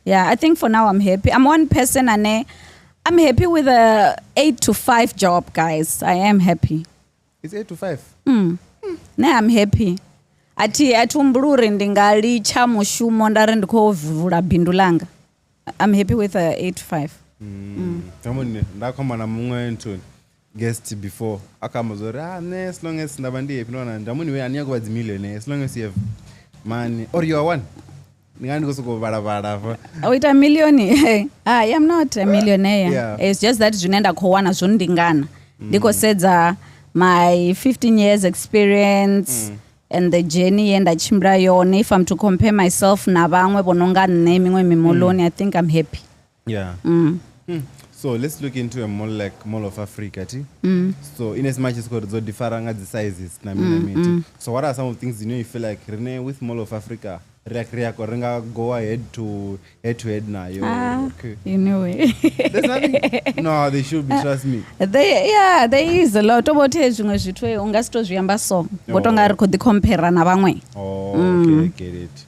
Yeah, I think for now I'm happy. I'm one person and I'm happy with a 8 to 5 job, guys. I am happy. It's 8 to 5? Nah, I'm happy. Ati atumbrure ndingalicha mushumo ndare ndikovhura bindu langa. I'm happy with a 8 to 5. Ndakoma na mumwe ntoni guest before akamazori as long as ndabandi happy nona ndamuni we aniya kuva millionaire as long as you have money or you are one. With a millionaire? I am not a millionaire. Yeah. It's just that zvinenda kowana zvondingana. Ndiko sedza my 15 years experience and the journey and achimbra yone. If I'm to compare myself na vamwe bononga nemimwe mimoloni, I think I'm happy. Yeah. So let's look into a mall like Mall of Africa. So in as much as got different the sizes, so what are some of the things you feel like Rene with Mall of Africa? Go ahead to head now. Okay. You know it. There's nothing. No, they should be. Trust me. There is a lot about it. Ungasto zviamba so. Botonga ko compare na vamwe. Oh, okay, I get it.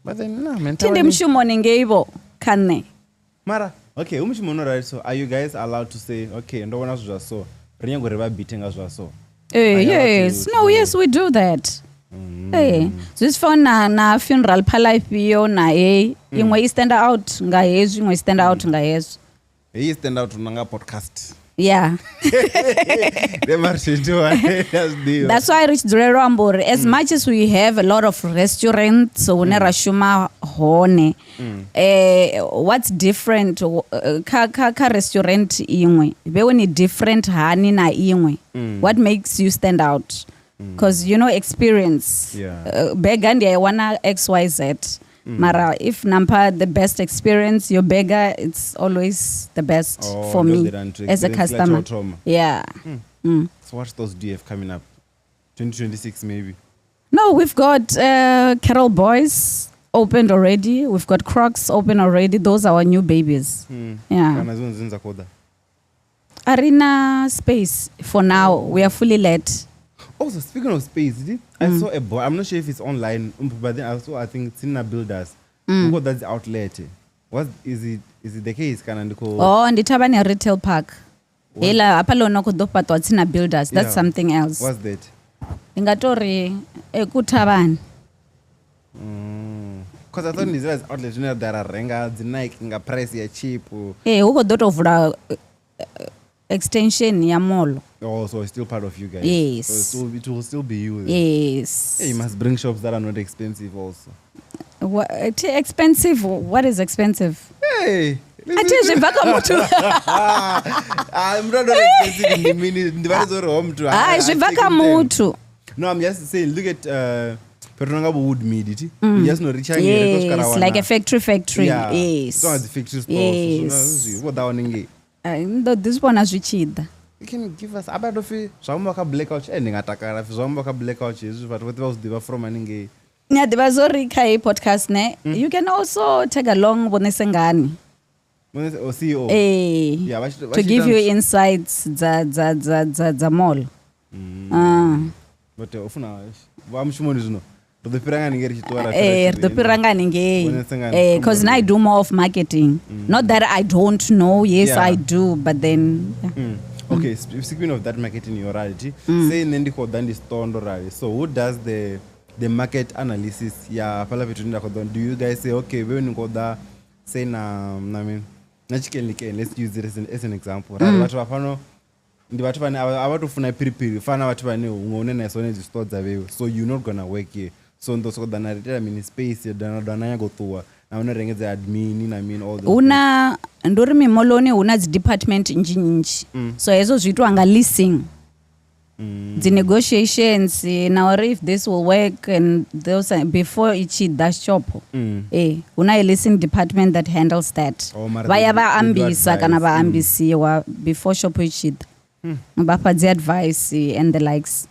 But then no, mental. Tinde mshumo ningeivo kane. Mara. Okay, right. So are you guys allowed to say, okay, ndo wana zwa so. Renyango reba beating as so. Yes. No, yes, we do that. This for na funeral palaipo na ingwe stand out nga yezu ingwe stand out nga yezu. Stand out nanga podcast. Yeah. That's why I reached Ambore. As much as we have a lot of restaurants, so Rashuma Hone, what's different? Ka restaurant ingwe. Be different hani na ingwe. What makes you stand out? Because experience. Begandi I wanna XYZ. Mara, if Nampa the best experience, your beggar, it's always the best for me as a customer. Yeah. So what stores do you have coming up? 2026 maybe? No, we've got Carol Boys opened already. We've got Crocs open already. Those are our new babies. Yeah. Arena space for now. We are fully let. Also, speaking of space, I saw a board. I'm not sure if it's online, but then I think it's in builders. Because that's the outlet. What is it? Is it the case? Oh, and the Thavhani Retail Park. Ela apalo no kodopatwa it's in builders. That's something else. What's that? Ingatori Thavhani. Because I thought Israel's outlet there are renga, the Nike, nga price ya cheap. Uko doto vura extension ya mall. Oh, so it's still part of you guys. Yes. So it will still be you. Yes. Hey, you must bring shops that are not expensive also. What expensive? What is expensive? Hey. I'm not expensive in the minute. No, I'm just saying, look at wood meat. Just no rich. Yes, like a factory. Yeah. Yes. So it's factory store. Yes. What that one? This one has reached. you can give us about of zvambo ka blackout ndingatakara zvambo ka blackout izvi vathu vati vazidiva from anenge nyadiva zorika hii podcast ne you can also take along bonese ngani o CEO yeah, to give you insights za mall but ufuna vamushumoni zvino rdopiranga ninge richitora rdopiranga ninge because now I do more of marketing not that I don't know yes I do but then okay speaking of that marketing you're right say nendikoda ndistondo right so who does the market analysis pala vitu ndindakoda do you guys say okay wewe nikoda say I mean let's use it as an example right vatu vafano ndi vatu vane avatofuna piripiri fana vatu vane ungaone naso nezvistore dzaveyo so you're not gonna work here so ndosokoda naritera mini space dananya gotuwa na unorengedza admin I mean all una ndori mimoloni una department njinji so ezo zvitu anga leasing the negotiations now if this will work and those before ichi that shop una a leasing department that handles that vaya vaambisa kana vaambisiwa before shop ichi vapa the advice and the likes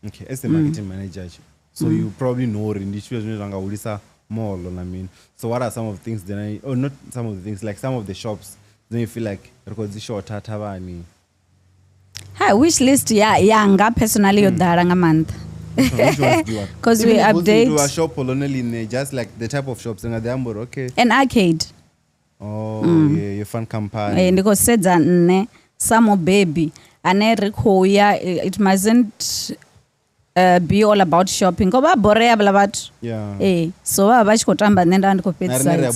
okay as the marketing manager so you probably know ndishwe zvine zvangaulisa mall I mean so what are some of the things then not some of the things like some of the shops then you feel like rekodzi short Thavhani hi wish list yanga personally yodara nga month because we update to a shop only just like the type of shops nga the amber okay an arcade yeah your fun company ndiko sedza nne some baby ane rikhoya it mustn't be all about shopping ngoba borea bla vatu so va vachikotamba nenda ndikopetsa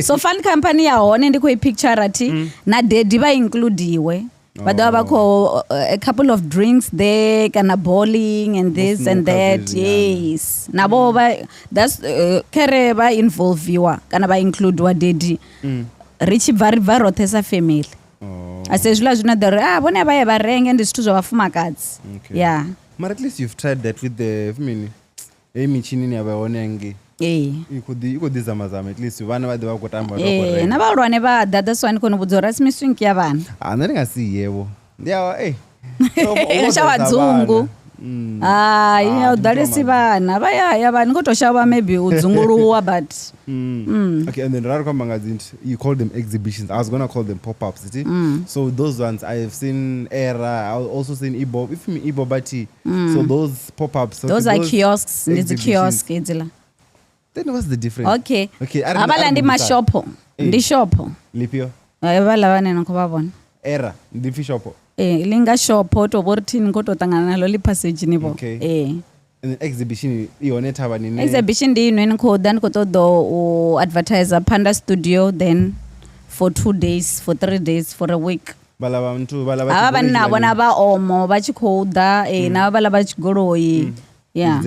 so fun company yahone ndikoipicture ati na dedi va includiwe vadava vako a couple of drinks there kana bowling and this and that yes navo that's kere va involviwa kana va includiwa dedi richibva ribva rothe sa family ase zvila zvinodaro vone vaye varenge ndi zvithu zvavafumakadzi yeah but at least you've tried that with the michini niyavaonenge ikodizamazama at least vana vade vakotamba navalwane vadada swanikonobudzo rasimiswinki ya vana ndaringasiyevo ndiyawa shavadzungu udalisi vana vayaya vani ngotoshava maybe udzunguluwa but okay and then you call them exhibitions I was gonna call them pop-ups so those ones I have seen era I also seen Ibo Bati so those pop-ups those are kiosks ndidzi kiosk idzila then what's the difference okay avala ndi mashopo ndi shopo lipio vala vane nokuvavona era ndi shopo linga shopo tovorithini ngototangana nalo lipassage nivo and the exhibition ione Thavhani exhibition ndi ino nikhoda nikotodo advertiser Panda Studio then for 2 days for 3 days for a week ava vani navo na vaomo vachikhoda navo vala vachigoloyi yeah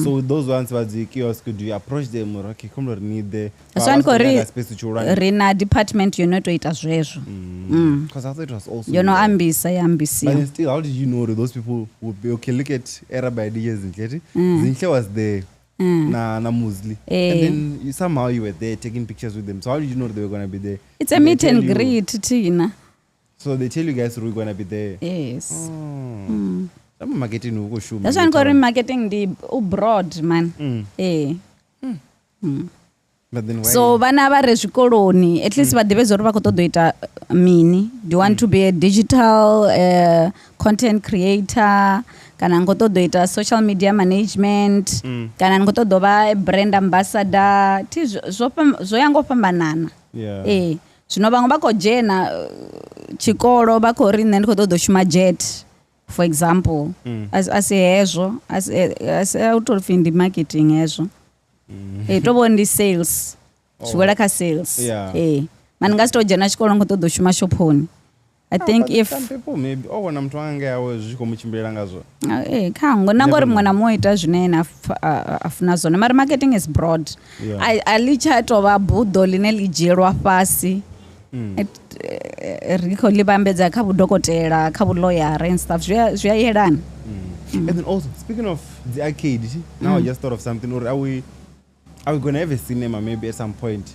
so those ones vadzi kiosk do you approach them or okay come need the rina department yonotoita zvezvo because I thought it was also yonoambisa yambisiwa but still how did you know that those people would be okay look at era by DJs Zinhle was there na Musli and then somehow you were there taking pictures with them so how did you know they were going to be there it's a meet and greet Tina so they tell you guys we're going to be there yes marketing ukoshuma that's why I'm marketing ndi broad man but then so vana vari zvikoloni at least vadeve zori vakotodoita mini do you want to be a digital content creator kana ngotodoita social media management kana ngotodova brand ambassador ti zvoyangopambanana zvino vamwe vakojena chikoro vakori nne ndikotodoshuma jet for example asi hezvo asi autofi ndi marketing hezvo tovo ndi sales zvikwela ka sales mani ngasitodzhena chikolo ngotodoshuma shoponi I think if people maybe wana mtu wange yawe zvikomuchimbirira ngazvo kango nangori mwe namoita zvine afuna zvona mari marketing is broad alichatova bhudho line lijerwa pasi riko libambedza kavudhokotera kavuloyara and stuff zviyayelana and then also speaking of the arcade now I just thought of something or are we going to have a cinema maybe at some point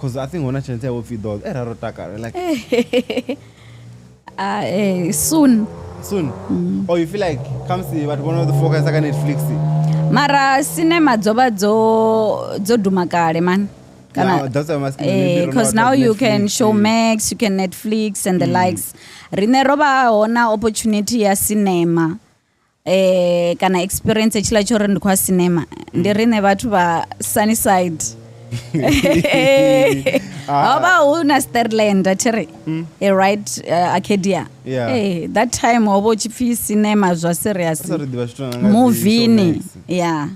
Because I think when I change will feed those, like soon. Or you feel like come see but one of the focus like Netflix. Mara cinema dzoba dzo duma kale man. Yeah, that's what I'm asking. Because now you can Showmax, you can Netflix and the likes. Rine roba ona opportunity ya cinema. Kana experience echila choro ndikwa cinema. Ndirine vatu va Sunnyside. How about una Sterland achiri? Right Arcadia. Yeah. Hey, that time obo chifi cinema was serious. Movie ni. Yeah.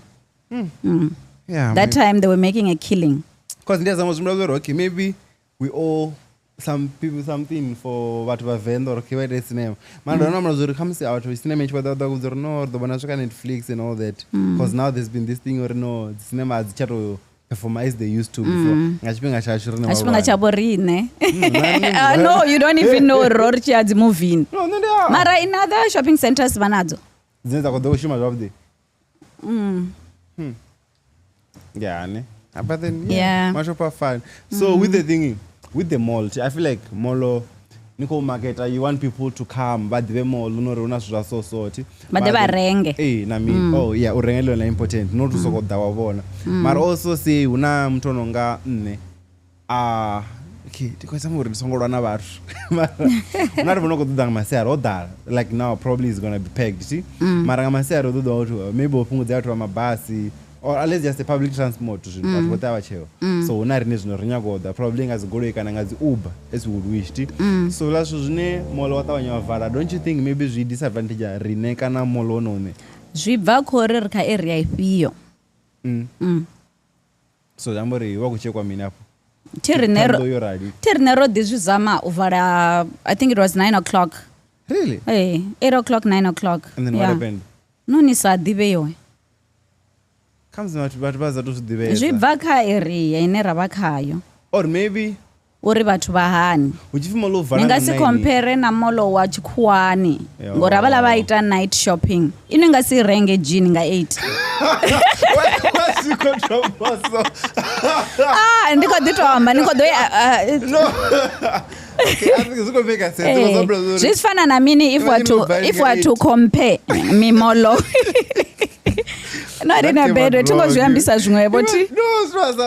Yeah. That time they were making a killing. Because there's okay, maybe we owe some people something for what we Venda or okay, what's name. Man, don't know come see out with cinema whether the no the Netflix and all that. Because now there's been this thing or no the cinema as chato perform as they used to before. No, you don't even know Rorchi as moving. No, they are. Mara in other shopping centers banazo. Yeah, ne? But then Yeah. much of fun. So with the thingy, with the mall, I feel like mall Nico market you want people to come but the mall no so but they were renge. Na me oh yeah urengelo na important not to soko dawabona but also say una mtu ononga nne okay because I'm already songolwa na bathu not even go dudanga masero odala like now probably is going to be pegged see mara masero dudu watu maybe opunguza watu wa mabasi or at least just a public transport to but whatever cheo so una rine zvino rinyagoda probably ngazigoloi kana ngazi Uber as we would wish so lasho zvine molo watavanya vavhara don't you think maybe zvi disadvantage rine kana molo none Zvibva kore rika area ipiyo. so jambori wakuchekwa mini hapo Tirinero dizvizama uvara I think it was 9 o'clock. Really? Hey, 8 o'clock, 9 o'clock. And then what happened? No nisadiveyo. Comes not but baza to the Zvibva ka area ine rava kayo. Or maybe uri vathu vahani uchifimolo vhara ningasi compare na molo wa Chikwani ngora vala vaita night shopping inengasi renge jean nga 8 ndiko ditoamba ndiko do no okay I think it's going to make a sense zvisifana na mini if were to compare mimolo no rina bedo tingozviambisa zvimwe boti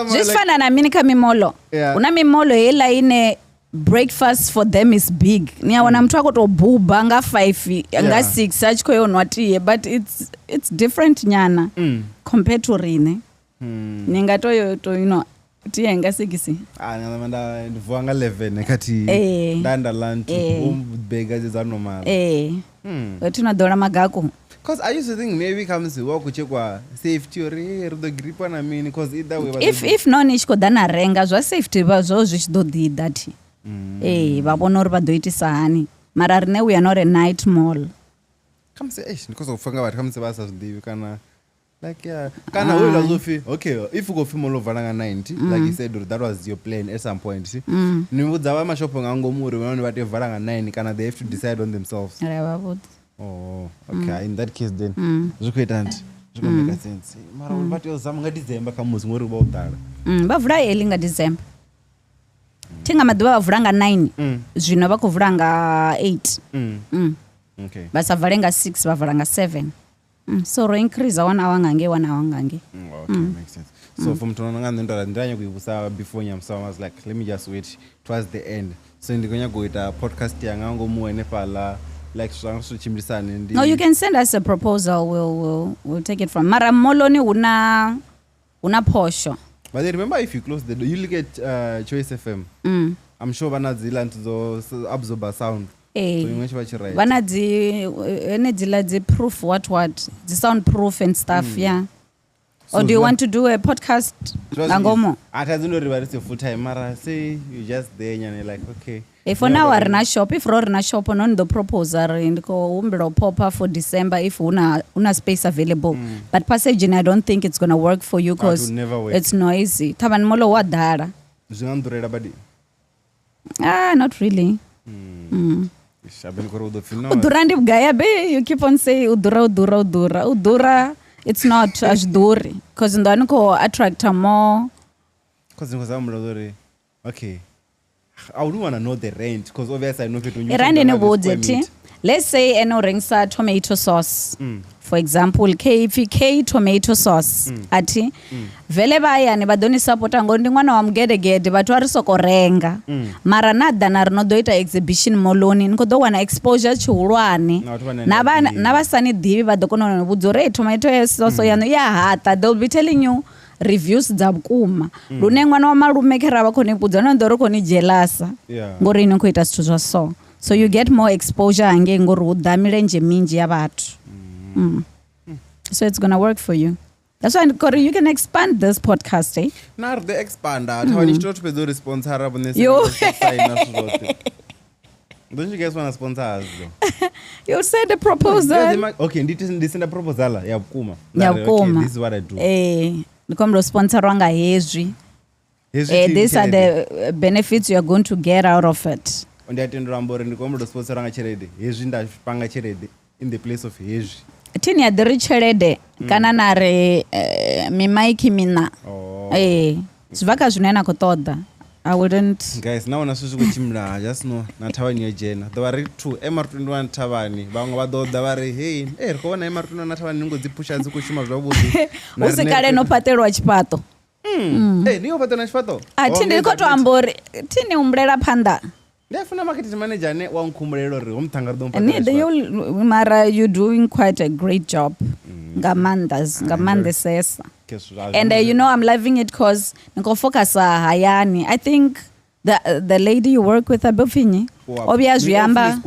zvisifana na mini kamimolo una mimolo hela ine breakfast for them is big niyaona mtu akotobhuba nga 5 nga 6 achikoyonwa tiye but it's different nyana compared to rine ningatoyo to tiye nga 6 nyamanda ndivua nga 11 kati ndanda land umbega zezanomala tinodora magako. Because I used to think maybe comes to walk kuchekwa safety or the grip on I mean because either way if no nichko dana renga zwa safety bazvo zvichidodi that vabona uri vadoitisa hani mara rine we are not a night mall comes because of fanga comes basa zvidivi kana like kana wewe lazofi okay if you go film all over 90 like you said that was your plan at some point see nimudza va mashopo ngangomuri vanone vate varanga 9 kana they have to decide on themselves. Oh, okay. In that case then, zvukuita make sense. Mara vati ozama nga December kamuzi ngori vaudara. Vavhura early nga December. Tinga maduva vavhura nga 9. Zvino vakovhura nga 8. Okay. Vasavhare nga 6 vavhura nga 7. So ro increase 1 hour ngange 1 hour ngange. Okay, makes sense. So from tonanga ndondora ndanya kuibusa before nyamsa I was like let me just wait towards the end. So ndikonya goita podcast yanga ngomuene pala like no you can send us a proposal we'll take it from mara moloni una posho but then remember if you close the door you look at Choice FM I'm sure vanadzila into absorber sound so you vachirai vanadzila dzi proof what the sound proof and stuff yeah so or do you want to do a podcast angomo atazindori varise full time mara say you just there and like okay if for now arina shop if rorina shop on the proposal ndiko umbiro pop up for December if una space available but passage I don't think it's going to work for you because it's noisy Thavhani Mall wadara zvingandurera badi not really udura ndibugaya be you keep on saying udura it's not ashduri because ndaniko attract more because ngozamulodori Okay. I would want to know the rent because obviously I know if you rand in a budget. Let's say eno ringsa tomato sauce. For example, KFK tomato sauce. Ati vele bayani badoni supporta ngondi mwana wa mgedegede bathu ari soko renga. Mara nada na rinodoita exhibition moloni nkodo wana exposure chihulwane. Nabasani divi badokono nobudzore tomato sauce yano ya hata, they'll be telling you reviews dza bukuma. Lune mwana wa malume kera bakhoni budza no ndoro khoni jelasa. Ngori ino kuita zwithu zwa so. So you get more exposure ange ngori udamile nje minji ya bathu. So it's going to work for you. That's why Corey, you can expand this podcast, eh? Nar the expander. Thavhani to pedo responsor abone Don't you guys want to sponsor us though? You send a proposal. Okay, this is a proposal. Yeah, bukuma. Okay, this is what I do. Nikomro sponsor wanga hezwi. These are the benefits you are going to get out of it. And I tend rambo nikomro sponsor wanga cherede. Hezwi ndapanga cherede in the place of hezwi. Tini adiri cherede kana nare mimaiki mina. Zvaka zvinoena kutoda. I wouldn't. Guys, now na susu kuchimla just know na Thavhani yojena. Davari tu MR21 Thavhani. Vamwe vadoda davari hey, rikona MR21 na Thavhani ngodzipusha dzikushuma zvavudi. Usikale nopaterwa chipato. Niyo paterwa chipato. Tini koto ambori. Tini umbrella panda. Ndefuna marketing manager ne wankhumulelo ri umthanga ri dompatela. Mara you doing quite a great job. Ngamande sesa. And you know I'm loving it because niko focus hayani. I think the lady you work with abofini obviously yamba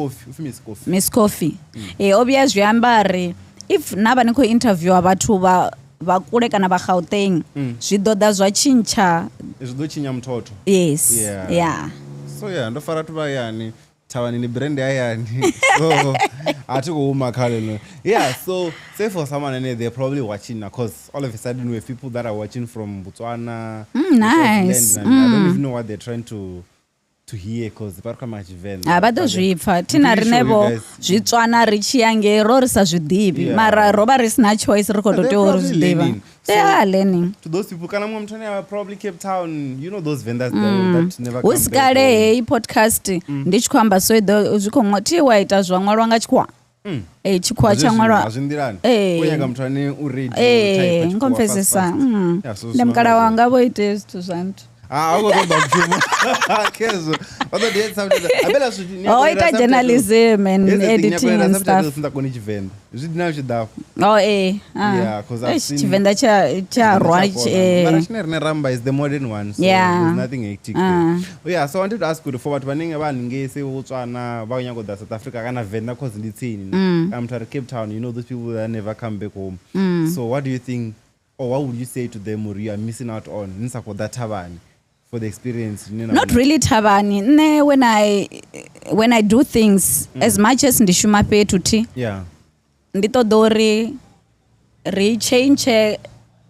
Miss Coffee. Obviously yamba re if naba niko interview abathu ba kule kana ba Gauteng zwidoda zwa chincha zwidochinya mthotho. Yes. Yeah. So yeah, ndo fara tu bayani Thavhani ni brand ayani. So atikuuma khale no. Yeah, so say for someone and they're probably watching now because all of a sudden we have people that are watching from Botswana. Nice. I don't even know what they're trying to hear because parka much Venda. Abado zvipfa tina rinebo zvitswana richiyange rorisa zvidibi mara roba risina choice rikototewo zvidiba. They are learning. To those people kana mumtone probably Cape Town, you know those vendors that never come. Usikale hey podcast ndichikwamba so zvikomoti waita zvamwalwa ngachikwa. Chikwa chamwalwa. Azvindirani. Kunyanga mutane uready type. Ngomfesesa. Ndemkala wanga voite zvithu zvantu. Kezo. Other days something. Abela sudi. Ita journalism and editing and stuff. Yeah, because I've seen Venda cha Ramba is the modern one, so there's nothing hectic there. So I wanted to ask you for what wanting say Botswana, Banyango da South Africa kana Venda cause nditsini. I'm to Cape Town, you know those people that never come back home. So what do you think or what would you say to them or you are missing out on Nsako da Thavhani? For the experience, not really Thavhani. Ne, when I do things as much as ndishuma pay tuti. Yeah. Ndito dori change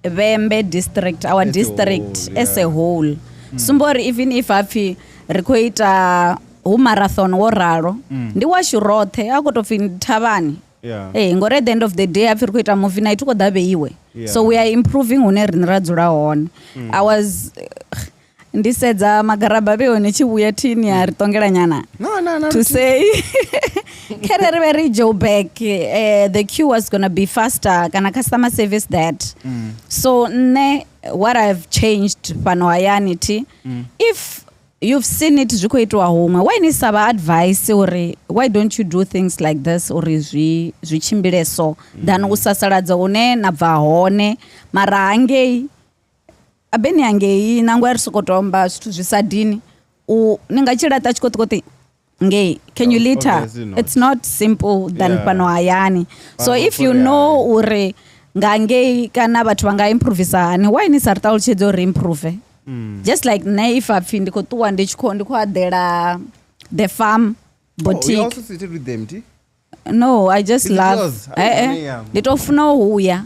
Vembe district, our district as a whole. Sumbori even if afi requita marathon woraro. Ndi washurothe akotofin Thavhani. Yeah. Ngore at the end of the day afi requita movie night uko dabe iwe. So we are improving une rinradzura on. I was ndisedza magaraba bewo nechibuya Tinny aritongera nyana. No. To say kerere very Joe back the queue was going to be faster kana customer service that. So what I've changed pano ayaniti if you've seen it zvikoitwa home why ni saba advice or why don't you do things like this or zvichimbire so than usasaladza une nabva hone mara angei abeni angei nangu arisokotomba zvithu zvisadini ningachirata chikotikoti ngei can you later it's not simple than pano ayani so if you know uri ngangei kana vathu vanga improvisa hani why ni sarta uchedzo reimprove just like if apfi ndikotuwa ndikuadela the farm boutique. You also seated with them too? No, I just love. Nditofuna uya.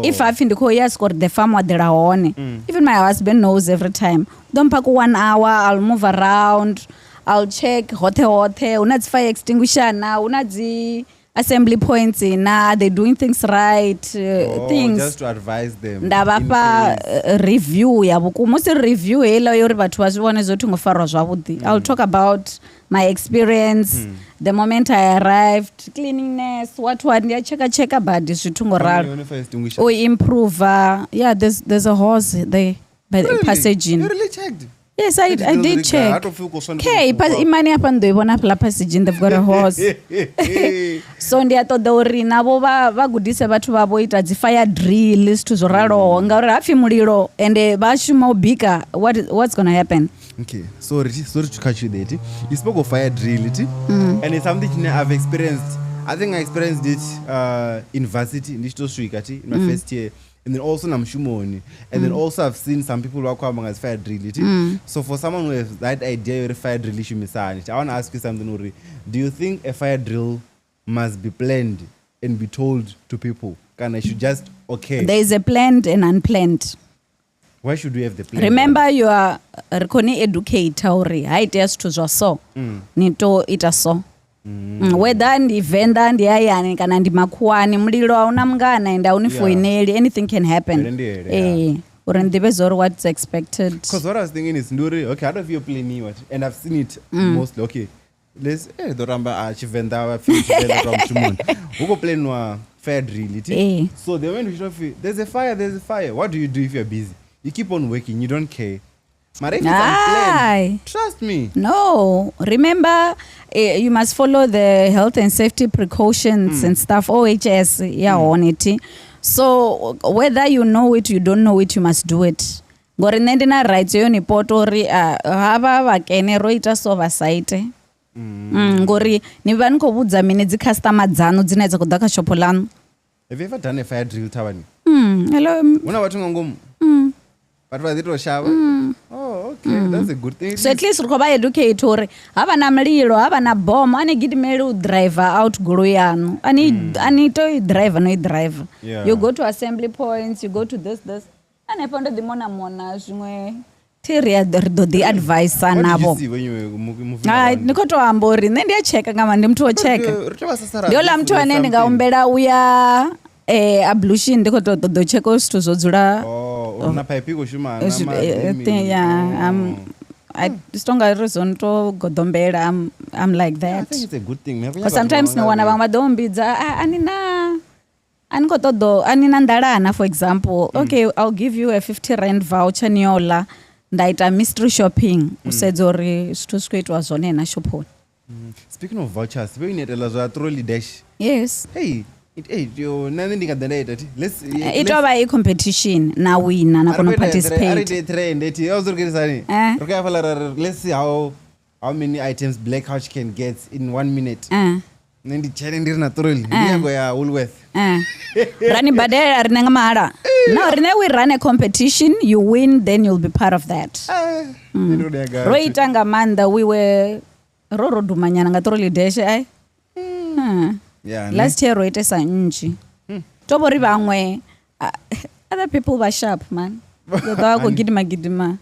If I think the farm wadera hone. Even my husband knows every time. Don't pack 1 hour, I'll move around, I'll check hote unadzi fire extinguisher na unadzi assembly points are they doing things right, things just to advise them ndavapa review yavo musi review heila yori vathu vazvione zoti ngofarwa zvavudi. I'll talk about my experience the moment I arrived, cleanliness, what ndiacheka badi zvitungoraro improve. Yeah, there's a hose there by the passaging. You really checked? Yes, I did check. Okay, imani apa ndoivona pala passaging, they've got a horse. So ndiyatoda uri navo vagudise vathu vavo ita dzi fire drill zwithu zvoraloho ngauri hafi muliro ende vashuma ubika, what's going to happen? Okay, sorry to catch you there. You spoke of fire drill, and it's something I've experienced. I think I experienced it in varsity in my first year. And then also Namshumoni. And then also I've seen some people who are coming as fire drill. So for someone who has that idea of fire drill, I want to ask you something, Uri. Do you think a fire drill must be planned and be told to people? Can I should just There is a planned and unplanned. Why should we have the plan? Remember, you are a educator. Haite to so. Nito ita so. Whether ndi Venda ndi ayani kana ndi makuani mlilo hauna mngana enda unifoineli, anything can happen. Or what's expected. Because what I was thinking is Nduri, okay, how do you play what? And I've seen it mostly. Okay, let's Doramba Venda who go play no fire drill. So they went to there's a fire. What do you do if you're busy? You keep on working, you don't care. Trust me. No, remember you must follow the health and safety precautions and stuff. OHS on it. So whether you know it, you don't know it, you must do it. Ngori nendina rights yo ni potori hava vakene roita oversight. Ngori ni vanhu kobudza mine dzi customer dzanu dzinaedza kudaka shopo lanu. Have you ever done a fire drill, Thavhani? Hello. Una watu ngomu. But was it a shower? Oh, okay. That's a good thing. So at least ukoba educator. Hava na mlilo, hava na bomb. Ani gidi melu driver out guruyanu. Ani to driver no driver. Yeah. You go to assembly points. You go to this. And I found the mona jungwe. Teria the advice nabo. What did you see when you were moving around? Niko to ambori. Nendi ya cheka kama ndi mtu wa cheka. Diola mtu anende nga umbeda uya ablution ndiko to cheka ustu zozura. Una paipigo shuma. I stonga reason to godombera. I'm like that. Yeah, I think it's a good thing. Because sometimes no one abang madombidza anina ndarana, for example. Okay, I'll give you a 50 rand voucher niola. Ndaita mystery shopping. Usedzori stuskwetwa zone na shopo. Speaking of vouchers, we need a trolley dash. Yes. Hey, you nothing at the night. Let's it over a competition na win na gonna participate. Let's see how many items Black Couch can get in 1 minute. Then the challenge is not trolley. Woolworth. Rani badera rinanga mara. No, we run a competition, you win, then you'll be part of that. Roitanga manda we were roro dumanya nga trolley dash Yeah. Last year roite sa nji. Tobori bangwe other people were sharp, man. Yo go gidima.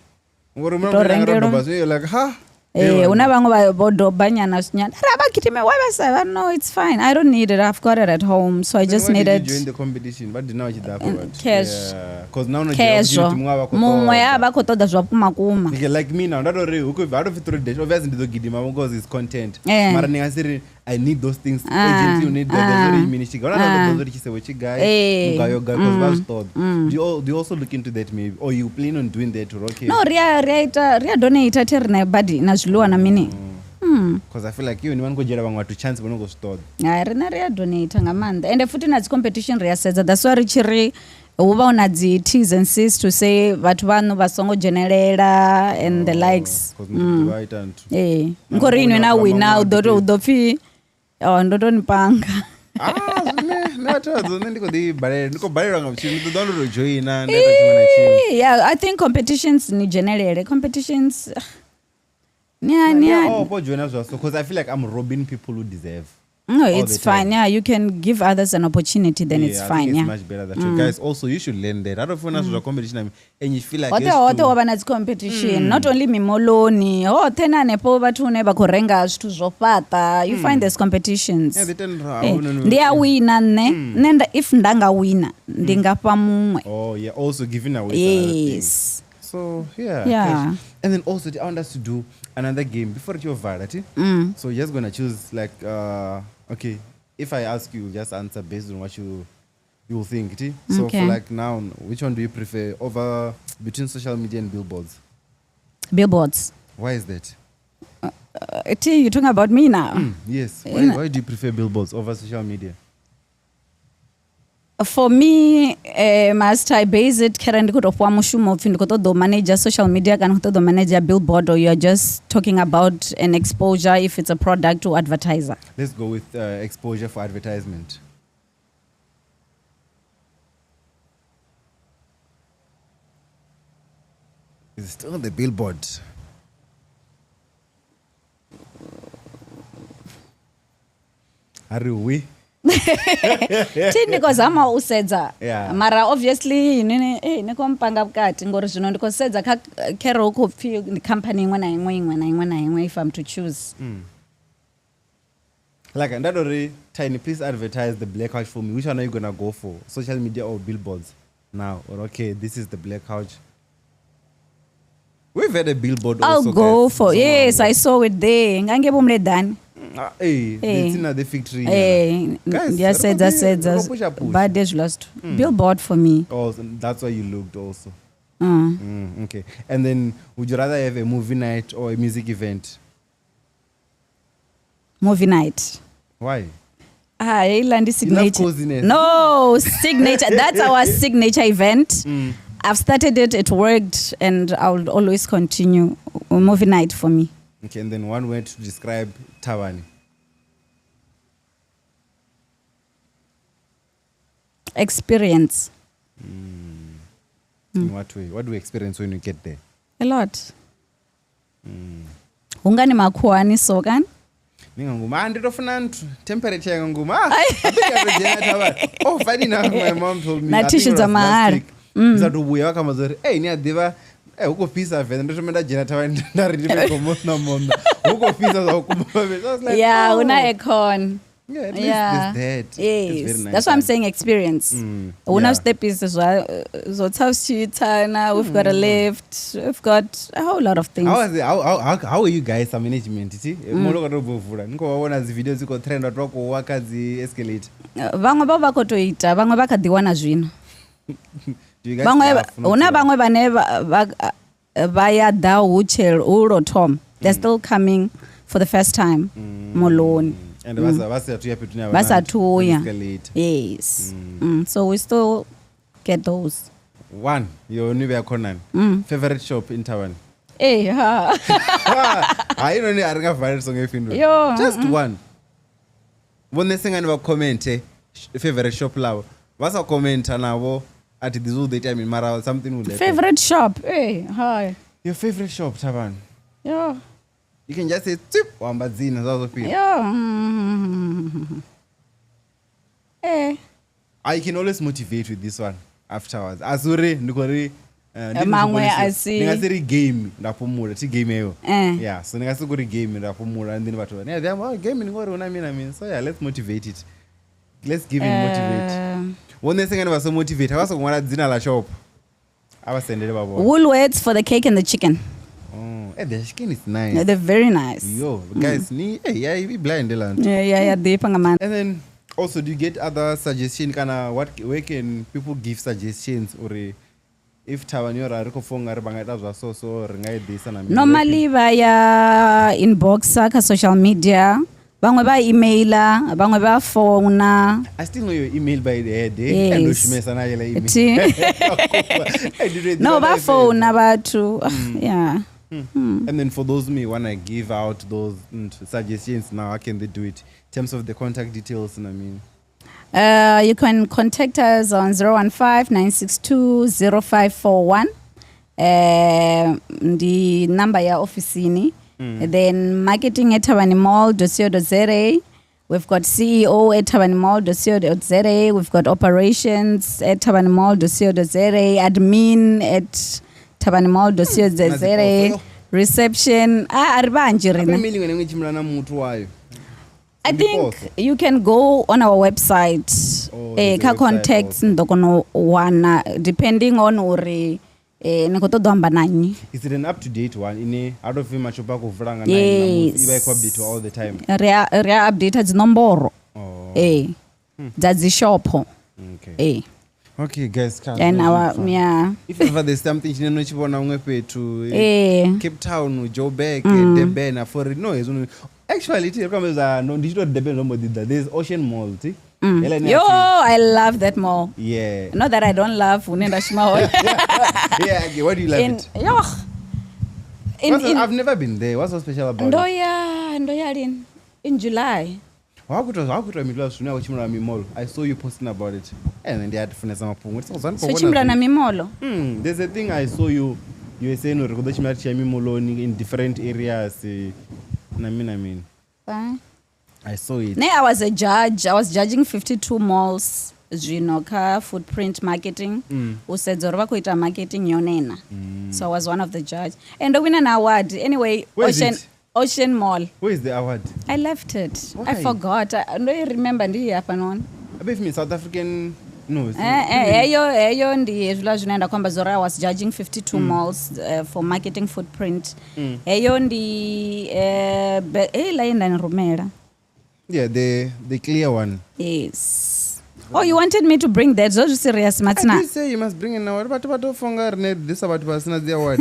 Like, huh? Una bangwe bodo banyana sunya. Raba kitime why say no, it's fine. I don't need it. I've got it at home. So I just needed to join the competition. But now you that cash. Cause now no mumwe abakotoda zvapuma kuma. Like me now, not already. Out of it dash. Obviously the gidima because it's content. Mara ningasiri I need those things. Urgently you need Do you also look into that maybe? Or you plan on doing that? Okay. No, ria donate terna body na zluwa na mini. Because I feel like you anyone go jera bangwa to chance bono go store. Rina ria donate ngamanda. And the futhi na competition ria says that's why richiri uba una the T's and C's to say vatu vanu vasongo generera and the likes. Nkori ino na wina udofi ndodonipanga. Yeah, I think competitions ni generate. Competitions because I feel like I'm robbing people who deserve. No, all it's the time. fine. Yeah, you can give others an opportunity, then it's I fine. think it's Yeah. much better that way. Guys, also you should learn that. I don't feel a competition and you feel like What yes, the wabana's competition? Not only mimoloni. Oh, tena nepo batune bakorenga stu zopata. You find there's competitions. yeah, they tend They are winner ne. Nenda if ndanga winner, ndingapa mumwe. Oh yeah, also giving away some other things. Yes. So yeah. Yeah. Gosh. And then also I want us to do another game before you're valid. So you're just gonna choose like okay, if I ask you, just answer based on what you will think. T? So Okay. for like now, which one do you prefer over between social media and billboards? Billboards. Why is that? T, you're talking about me now. Yes. Why do you prefer billboards over social media? For me, must I base it currently could of mushumo the manager social media can the manager billboard, or you're just talking about an exposure if it's a product or advertiser? Let's go with exposure for advertisement. It's still the billboard. Are we? Tinny because I'm usedza. Yeah. Mara obviously nikompanga bukati ngori zvino ndikosedza kero kopfi company imwe naimwe if I'm to choose. Like and that already Tiny, please advertise the black couch for me. Which one are you gonna go for? Social media or billboards? Now or okay, this is the black couch. We've had a billboard. I'll also, go guys. for So yes, I saw it there. Ngange bomledani. Hey, it's in the factory. Guys, Yes, but there's lost billboard for me. Oh, so that's why you looked also. Okay. And then would you rather have a movie night or a music event? Movie night. Why? Ilandi signature. coziness. No, signature. That's our signature event. I've started it, it worked, and I'll always continue. Movie night for me. Okay, and then one word to describe Thavhani. Experience. In what way? What do you experience when you get there? A lot. Ungani makuani so kan? Ninganguma anditofuna ntu temperature yanganguma oh funny enough my mom told me Na tishu za mahara. Zatobuya wakamazori hey niadiva ukopisa vena ndotomenda jena Thavhani ndaridipegomona mona ukopisa zakubabe. Yeah, una aircon. Yeah, at least there's that. Yes, It's very nice. that's why I'm saying experience. Una Yeah. step is as well. So we've got a lift, we've got a whole lot of things. How are you guys a management? See, molokatobovula nikowaona zivideo ziko trend watu wako wakazi escalate. Vamwe vakotoita, vamwe vakadiwana zvino. Do you guys Vamwe laugh? Not una laugh. vamwe vane vayada urotom. They're still coming for the first time. Moloni. And vasatuya petunya Vasatuya. escalate. Yes. So we still get those. One, your new Conan. Favorite shop in Thavhani. Hey, ha. I don't know aringa favorite song efindo. Yo, Just one. When they sing and comment favorite shop lawo. Vasa comment navo at this all the time in Mara something will happen. Favorite shop. Hey, hi. Your favorite shop, Thavhani. Yeah. You can just say tip wambadzina zazofika. Yeah. Hey. I can always motivate with this one afterwards. Azure ndikori Mamwe asi. ningasiri game ndapomura ti game eyo. Yeah, so ningasikuri game ndapomura and then watu. Yeah, they are game ngori una mina. So yeah, let's motivate it. Let's give him motivate. When they sing and was so motivate, I was ngwana dzina la shop. Abasendele babo. Woolworths for the cake and the chicken. Oh, the chicken is nice. Yeah, they're very nice. Yo, guys, yeah, you be blind land. Yeah, they pangaman. And then also, do you get other suggestions? Where can people give suggestions or if Thavhani or Ariko Fonga Bangata so ringai this and Normally via inbox ka social media. Bangwe ba emailer, bangwe ba phone. I still know your email by the head. Yes. Email. No, ba phone abantu. Yeah. And then for those me wanna give out those suggestions now, how can they do it? In terms of the contact details, I mean. You can contact us on 015-962-0541. The number ya officini. Then marketing at Thavhani Mall, .co.za, We've got CEO at thavhanimall.co.za. We've got operations at thavhanimall.co.za. Admin at thavhanimall.co.za. Reception. I think you can go on our website. Contacts depending on uri. Is it an up-to-date one? Out of him, yes. Update all the time. Updated number. That's the shop. Okay. Okay, guys. And our if ever there's something you know, to Cape Town, Joburg, Durban, for it. No, actually, there's Ocean Mall. Yo, I love that mall. Yeah. Not that I don't love Unenda Mall. Yeah, okay. Why do you love it? I've never been there. What's so special about it? In July. How could I mall? I saw you posting about it. And then they had to some point. So Mall. There's a thing I saw you were saying in different areas. I mean. I saw it. I was a judge. I was judging 52 malls. Footprint marketing. Said marketing yonena. So I was one of the judges. And I win an award. Anyway, Ocean Mall. Where is the award? I left it. Why? I forgot. I don't remember. I bet me South African. No. I was judging 52 malls for marketing footprint. Yeah, the clear one. Yes. Oh, you wanted me to bring that? So serious, Matsna. I did say you must bring an award. But this about personal the award.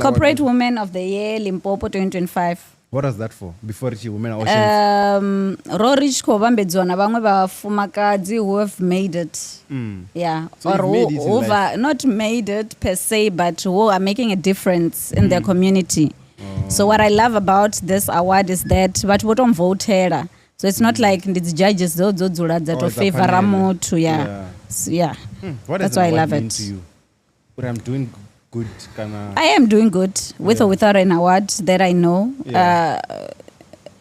Corporate Woman of the Year, Limpopo 2025. What was that for? Before she women oceans? Rorich Kovambedzona bamwe bafumakadzi who have made it. Yeah. So or made it who have not made it per se, but who are making a difference in their community. So what I love about this award is that but bottom voter. So it's not like the judges that favor Ramotu. Yeah. So, yeah. What that's why I love it. To you? But I'm doing good. I am doing good with or without an award that I know. Yeah.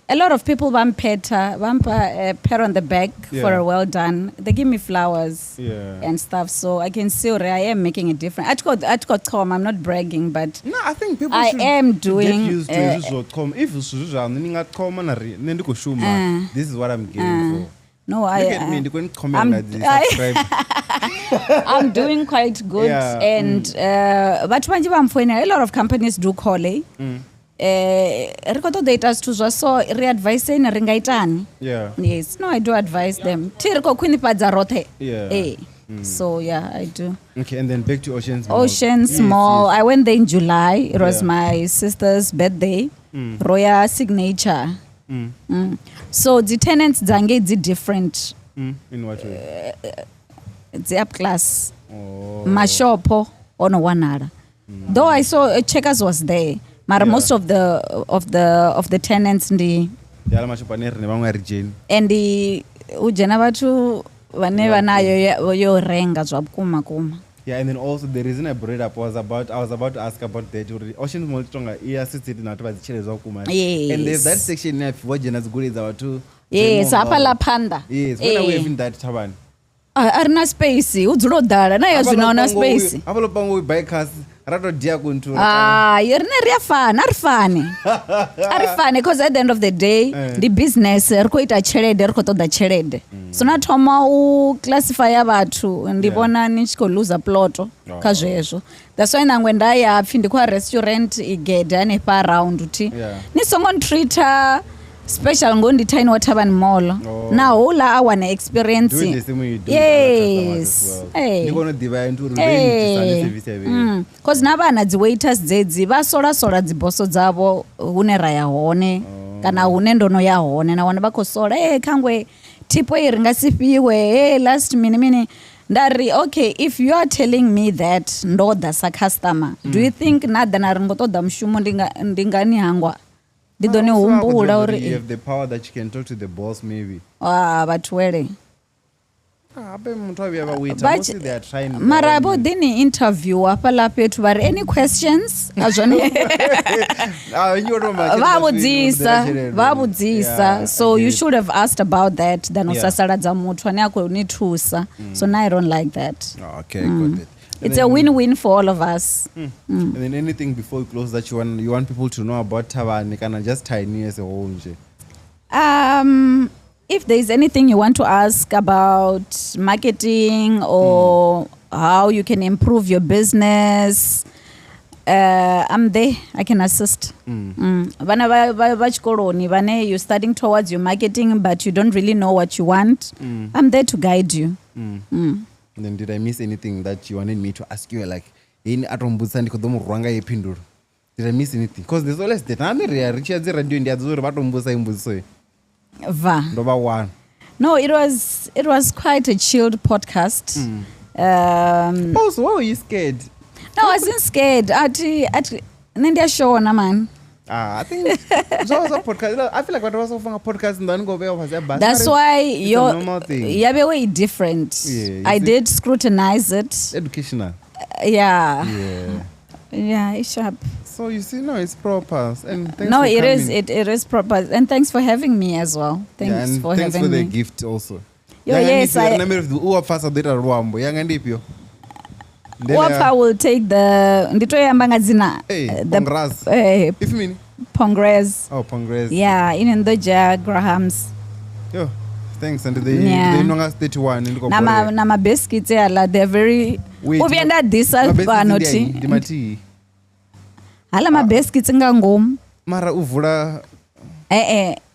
A lot of people want pat on the back for a well done. They give me flowers and stuff, so I can see I am making a difference. I'm not bragging, but no, I think people I should am doing. Get used to if this is what I'm getting for. No, I'm doing quite good, and but a lot of companies do call data to so re-advising ringaitani. Yes, no, I do advise them. So yeah, I do. Okay, and then back to Oceans Mall. Oceans Mall. I went there in July. It was my sister's birthday. Royal signature. So the tenants zange different. In what way? It's up class. Mashopo on one. Though I saw Checkers was there, but most of the tenants and the ujenabatu waneva nayo yo renga zwabukuma kuma. Yeah, and then also the reason I brought it up was I was about to ask about that. Ocean Mall stronger. Yes, and there's that section if what as good as our two. Yes, apala panda. Yes, when are we having that Thavhani? Arina space, udzulodala na yazvinaona space. Apalo pango buy cars. You're fun, because at the end of the day, the business so not u classify abantu ndibona nichiko lose plot kazvezvo. That's why when I have ndikwa restaurant igeda ne pa around uti nisongo treat special ngondi tiny Thavhani Mall. Now all our experience. Doing the same way you do. Yes. Hey. Because nabana the waiters dzedzi vasola dziboso dzavo une raya hone kana une ndono ya hone na wana bakosola kangwe tipo ringasipiwe last minute ndari. Okay, if you are telling me that ndo that's a customer, do you think nadana ringotoda mshumo ndingani hangwa? You have the power that you can talk to the boss maybe. But where? Mostly they are trying. mara vo dini interview hafhala pethu vari any questions vabudzisa so you should have asked about that than usasaladza muthu ane akonithusa so now I don't like that. Okay, got it. It's a win-win for all of us. And then anything before we close that you want people to know about Thavhani, kind of just Tiny as a whole. If there's anything you want to ask about marketing or how you can improve your business, I'm there. I can assist. Vana you're starting towards your marketing, but you don't really know what you want. I'm there to guide you. And then did I miss anything that you wanted me to ask you? Like, did I miss anything? Because there's always that. Number one. No, it was quite a chilled podcast. So why were you scared? No, I wasn't scared. Nendia show na man. I think so was a podcast. I feel like what was a podcast and then go over. That's why you're way different. Yeah, I did scrutinize it. Educational. Yeah, it's sharp. So you see, no, it's proper. And thanks no, for it coming. is. It is proper. And thanks for having me as well. Thanks for having the me. gift also. Yes, I will take the Pongras. If you mean Pongres. Oh, Pongres. Yeah, in the Grahams. Yo, thanks. And they know us 31 in Nama biscuits they're very uvienda disa panoti. Hala ma biscuits ngangom. Mara uvula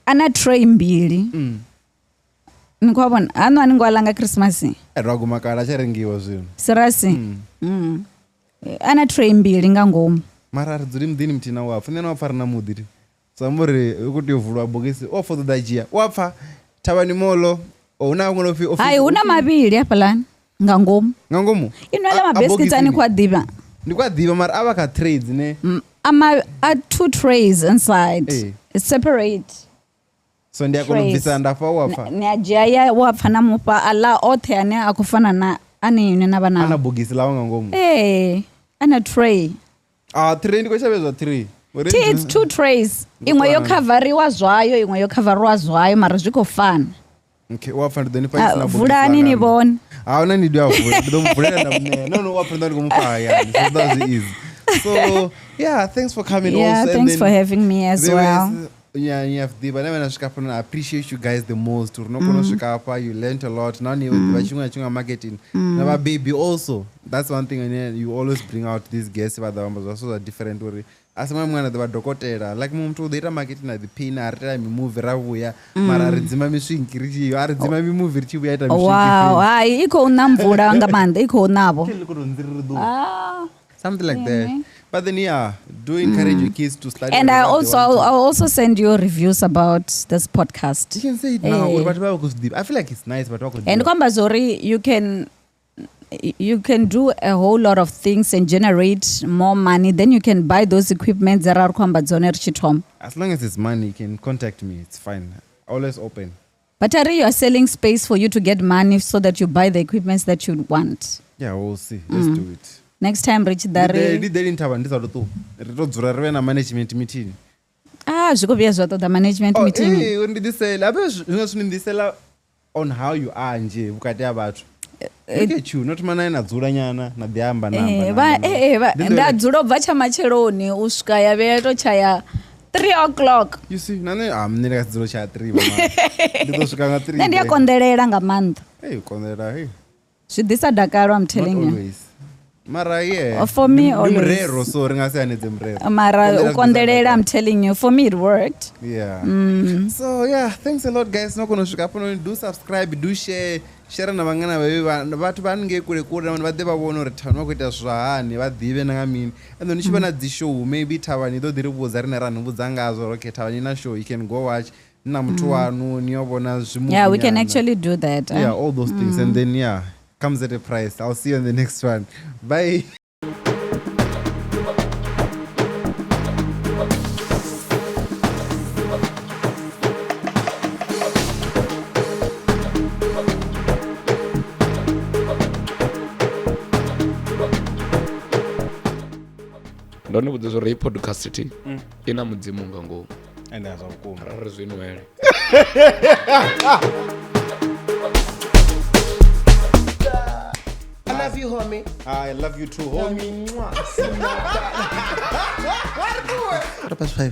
ana tray mbili. Nikwabona ano aningwalanga Christmas. Ragumakala charengiwa zvino. Serasi. Ana tray mbili ngangom. Mara dzuri mdini mtina wafu nena wafarina mudiri. Samuri ukuthi uvulwa bokisi ofo dajia. Wapfa Thavhani Mall una ngonofi office. Hayi una mabili apalani ngangom. Ngangomu. Inwala ma biscuits ani kwadiba. Ndikwadiba mara abaka trades ne. Two trays inside. It's separate. So ndiyakunovisa ndafa wafa. Niajaya wapfa namupa ala othe ane akufana na ani na bana. Ana bogisi lawo ngangomu. Ana tray. Tray ndikoshavezwa 3. It's 2 trays. Imwe yo coverwa zvayo, imwe yo coverwa zvayo mara zvikofana. Okay, wapfa ndonipa isina bogisi. Vurani ni bona. Hauna need ya vula. Ndomvulera ndamne. No, wapfa ndikumupa yani. So that's easy. So, yeah, thanks for coming also. Yeah, thanks for having me as well. Yeah, you have the banana shikapa. I appreciate you guys the most. You learned a lot. Now you marketing. Now baby also. That's one thing you always bring out these guests but the also a different story. As my mwana the dokotera like mumtu data marketing at the pin artera mi move ravuya mara redzima mi swinkirichi ardzima mi move richi buya ita mi wow ai iko unamvura ngamanda iko nabo something like that. But then do encourage your kids to study. And I'll also send you reviews about this podcast. You can say it now, but I feel like it's nice, but and kwamba zori you can do a whole lot of things and generate more money. Then you can buy those equipments that are kwamba zone richitom. As long as it's money, you can contact me. It's fine. Always open. But you are selling space for you to get money so that you buy the equipments that you want. Yeah, we'll see. Let's do it. Next time reach that. They didn't have a management meeting. Zvikobiya zvato the management meeting. Hey, when did this say? On how you are nje ukati abantu. Look at you, not mana inadzura nyana na diamba namba. Ndadzura ubva chamacheloni usvika yave tochaya 3 o'clock. You see, nane amnira kadzuro cha 3 mama. Nditosvika nga 3. Ndiyakonderera ngamanda. Hey, konderera hey. Zvidisa dakaro, I'm telling you. Always. Mara yeah. For me always. Mrero so ringasi anedze mrero. Mara ukonderera, I'm telling you. For me it worked. Yeah. So yeah, thanks a lot guys. Nokonosvika pano do subscribe, do share na vangana vevi vatu vanenge kure kure vanhu vade vavona uri Thavhani vakuita zvahani vadhive nangamini and then nichiva nadzishow maybe Thavhani do dhiri kuudza rine ranhu vudzangazo okay Thavhani na show you can go watch na mutu wanu niovona zvimu. Yeah, we can actually do that. Yeah, all those things and then yeah comes at a price. I'll see you on the next one. Bye. ndo ni vhudza zwi podcast ti ina mudzimu nga ngomu ende azwa vhukuma ri zwinwele I love you, homie. I love you too, homie. Past 5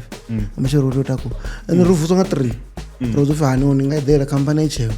amashero ro tako ene ro futso nga 3 ro zo fane o ninga dela company cheho